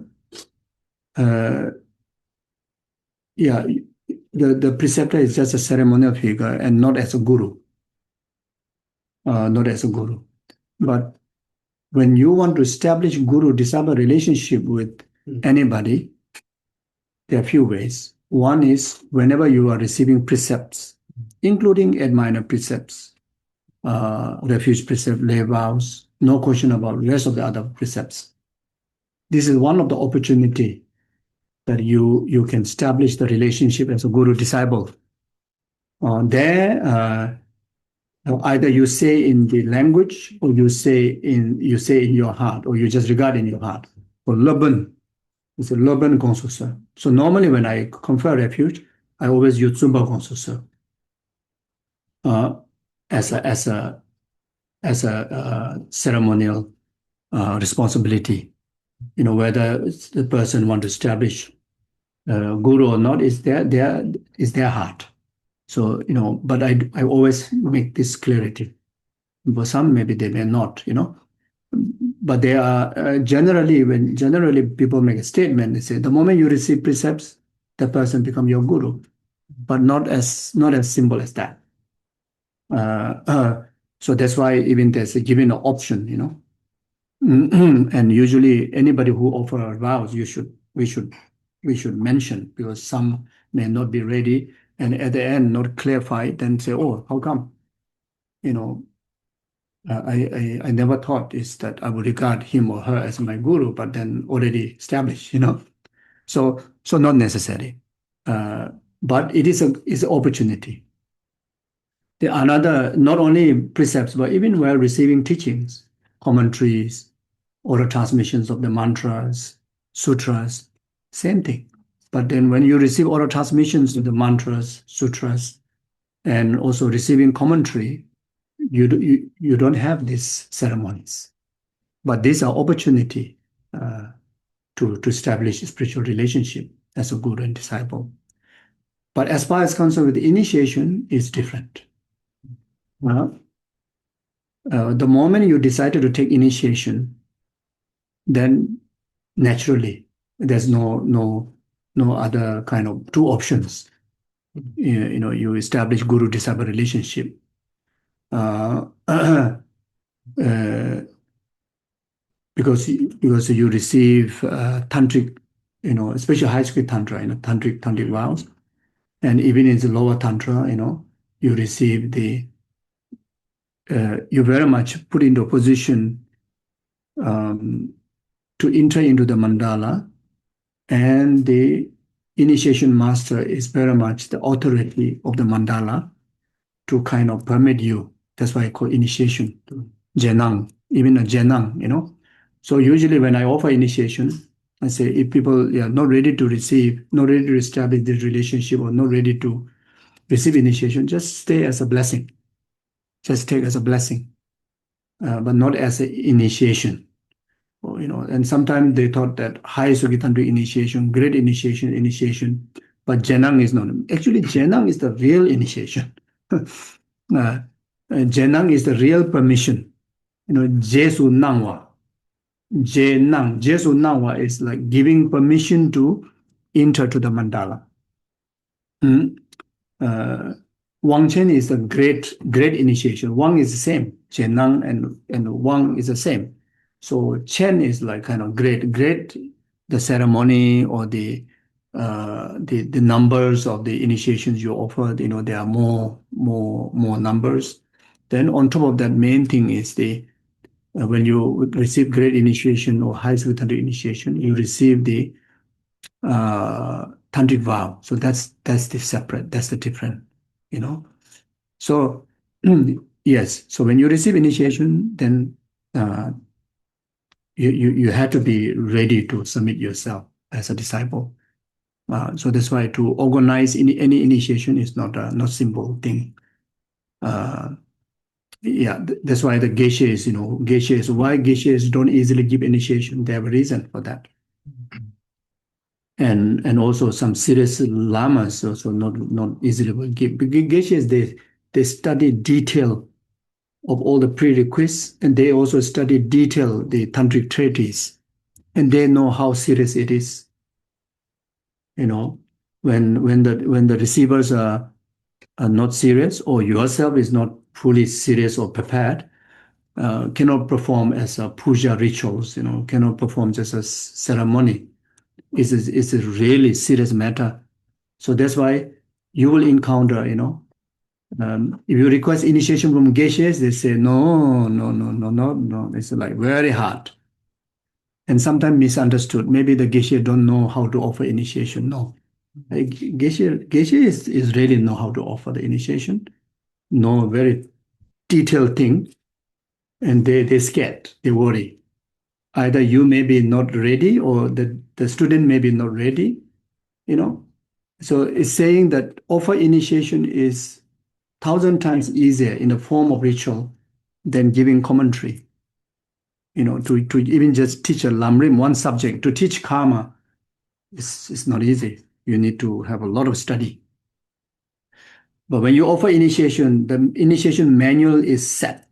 the preceptor is just a ceremonial figure and not as a guru. Not as a guru. But when you want to establish guru-disciple relationship with anybody, there are a few ways. One is whenever you are receiving precepts, including minor precepts, refuge precept, lay vows, no question about the rest of the other precepts. This is one of the opportunity that you can establish the relationship as a guru-disciple. Either you say in the language, or you say in your heart, or you just regard in your heart. For Loban, it's a Loban Gongsusa. So normally when I confer refuge, I always use Tsumba Gongsusa as a ceremonial responsibility. Whether the person want to establish guru or not is their heart. So but I always make this clarity. For some, maybe they may not, but they are generally people make a statement. They say the moment you receive precepts, the person become your guru, but not as simple as that. So that's why even there's a given option, and usually anybody who offer vows, we should mention, because some may not be ready, and at the end not clarify, then say, oh, how come? I never thought is that I would regard him or her as my guru, but then already established, So not necessary, but it is an opportunity. Not only precepts, but even while receiving teachings, commentaries, oral transmissions of the mantras, sutras, same thing. But then when you receive oral transmissions of the mantras, sutras, and also receiving commentary, you don't have these ceremonies. But these are opportunity to establish a spiritual relationship as a guru and disciple. But as far as concerned with the initiation, is different. The moment you decided to take initiation, then naturally there's no other kind of two options. You establish guru-disciple relationship. Because you receive tantric, especially high school tantra, tantric vows, and even in the lower tantra, you receive you very much put into a position to enter into the mandala, and the initiation master is very much the authority of the mandala to kind of permit you. That's why I call initiation jenang, even a jenang, So usually when I offer initiation, I say if people are not ready to receive, not ready to establish this relationship, or not ready to receive initiation, just stay as a blessing. Just take as a blessing, but not as an initiation. And sometimes they thought that high Sugitantric initiation, great initiation, but Jenang is not. Actually, Jenang is the real initiation. Jenang is the real permission. Jesu Nangwa. Jesu Nangwa is like giving permission to enter to the mandala. Wang Chen is a great initiation. Wang is the same. Jenang and Wang is the same. So Chen is like kind of great. The ceremony or the numbers of the initiations you offered, there are more numbers. Then on top of that, main thing is when you receive great initiation or high tantric initiation, you receive the tantric vow. So that's the separate. That's the different. So yes. So when you receive initiation, then you have to be ready to submit yourself as a disciple. So that's why to organize any initiation is not simple thing. That's why the geshes, why geshes don't easily give initiation. They have a reason for that. And also some serious lamas also not easily will give. Because geshes, they study detail of all the prerequisites, and they also study detail the tantric treatise, and they know how serious it is. When the receivers are not serious, or yourself is not fully serious or prepared, cannot perform as a puja rituals, cannot perform just a ceremony. It's a really serious matter. So that's why you will encounter, If you request initiation from Geshes, they say, no, no, no, no, no, no. It's like very hard. And sometimes misunderstood. Maybe the Geshe don't know how to offer initiation. No. Geshe is really know how to offer the initiation. Know very detailed thing. And they scared, they worry. Either you may be not ready or the student may be not ready, you know. So it's saying that offer initiation is 1,000 times easier in the form of ritual than giving commentary. You know, to even just teach a lamrim, one subject, to teach karma, it's not easy. You need to have a lot of study. But when you offer initiation, the initiation manual is set.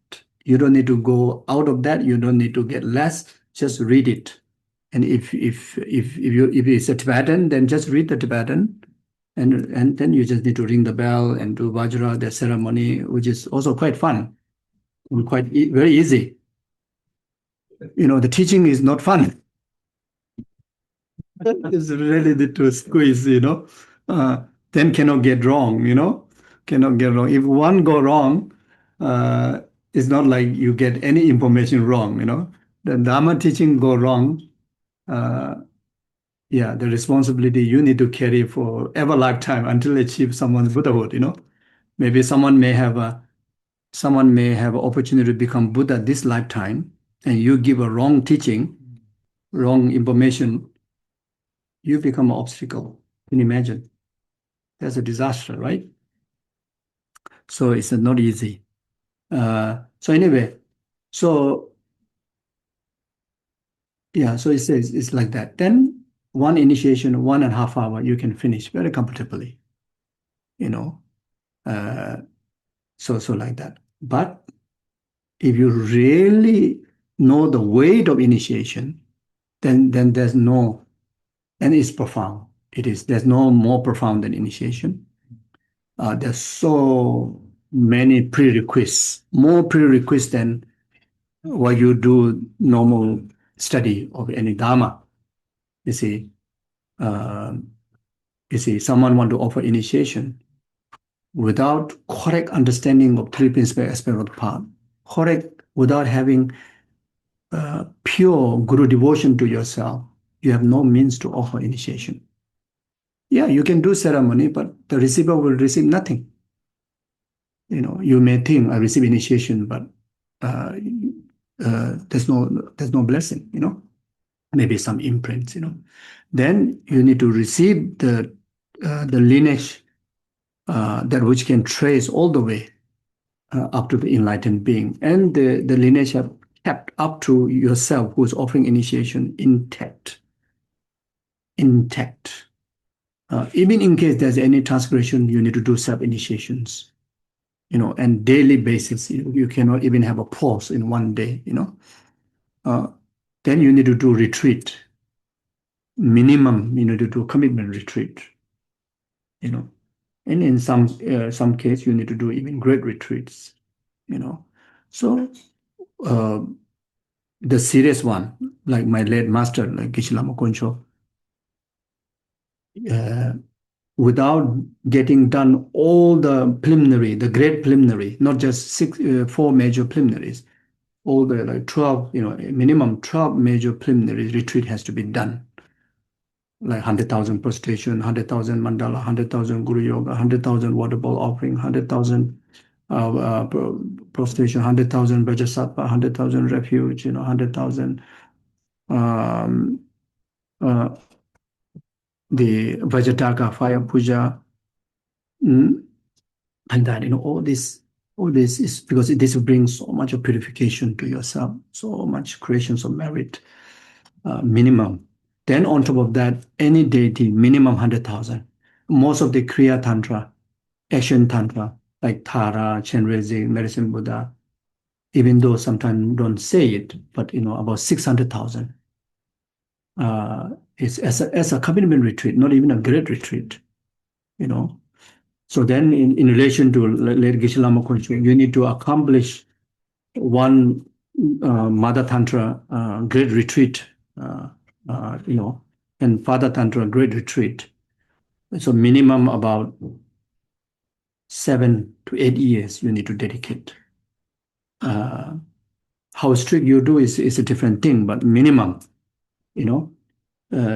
You don't need to go out of that. You don't need to get less. Just read it. And if it's a Tibetan, then just read the Tibetan. And then you just need to ring the bell and do Vajra, the ceremony, which is also quite fun, very easy. You know, the teaching is not fun. It's really the to squeeze, you know. Then cannot get wrong, you know. Cannot get wrong. If one go wrong, it's not like you get any information wrong, you know. The Dharma teaching go wrong, yeah, the responsibility you need to carry for ever lifetime until achieve someone's Buddhahood, you know. Maybe someone may have an opportunity to become Buddha this lifetime, and you give a wrong teaching, wrong information, you become an obstacle. Can you imagine? That's a disaster, right? So it's not easy. So anyway, so yeah, so it says it's like that. Then one initiation, 1.5 hours, you can finish very comfortably, you know. So like that. But if you really know the weight of initiation, then there's no, and it's profound. There's no more profound than initiation. There's so many prerequisites, more prerequisites than what you do normal study of any Dharma. You see, someone want to offer initiation without correct understanding of three principal aspects of the path, correct without having pure Guru devotion to yourself, you have no means to offer initiation. Yeah, you can do ceremony, but the receiver will receive nothing. You know, you may think I receive initiation, but there's no blessing. You know, maybe some imprints. You know, then you need to receive the lineage that which can trace all the way up to the enlightened being, and the lineage have kept up to yourself who is offering initiation intact. Even in case there's any transgression, you need to do self-initiations, you know, and daily basis. You cannot even have a pause in one day, you know. Then you need to do retreat. Minimum, you need to do commitment retreat, you know. And in some case, you need to do even great retreats, you know. So the serious one, like my late master, like Geshe Lama Konchog, without getting done all the great preliminary, not just 4 major preliminaries, all the like 12, you know, minimum 12 major preliminary retreat has to be done. Like 100,000 prostration, 100,000 mandala, 100,000 guru yoga, 100,000 water bowl offering, 100,000 prostration, 100,000 Vajrasattva, 100,000 refuge, you know, 100,000 the Vajrataka fire puja, and that, you know, all this is because this brings so much of purification to yourself, so much creations of merit, minimum. Then on top of that, any deity, minimum 100,000. Most of the Kriya Tantra, Action Tantra, like Tara, Chenrezig, Medicine Buddha, even though sometimes don't say it, but, you know, about 600,000. It's as a commitment retreat, not even a great retreat, you know. So then in relation to late Geshe Lama Konchog, you need to accomplish one Mother Tantra great retreat, you know, and Father Tantra great retreat. So minimum about 7 to 8 years you need to dedicate. How strict you do is a different thing, but minimum, you know.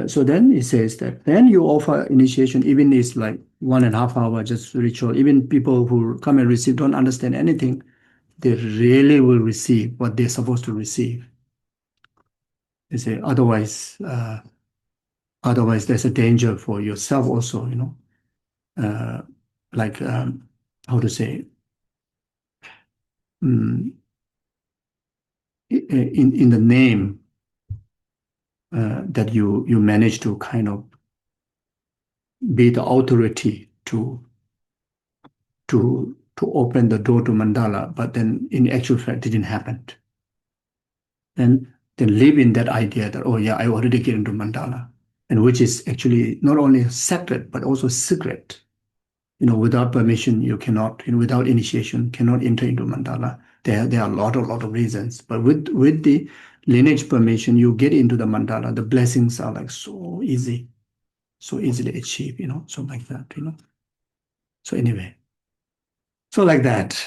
So then it says that then you offer initiation, even it's like 1.5 hour just ritual. Even people who come and receive don't understand anything, they really will receive what they're supposed to receive. They say otherwise there's a danger for yourself also, you know. How to say, in the name that you manage to kind of be the authority to open the door to mandala, but then in actual fact it didn't happen. And then live in that idea that, oh yeah, I already get into mandala, and which is actually not only sacred but also secret. You know, without permission you cannot, without initiation cannot enter into mandala. There are a lot of reasons, but with the lineage permission you get into the mandala. The blessings are like so easily achieved, you know, so like that, you know. So anyway, so like that.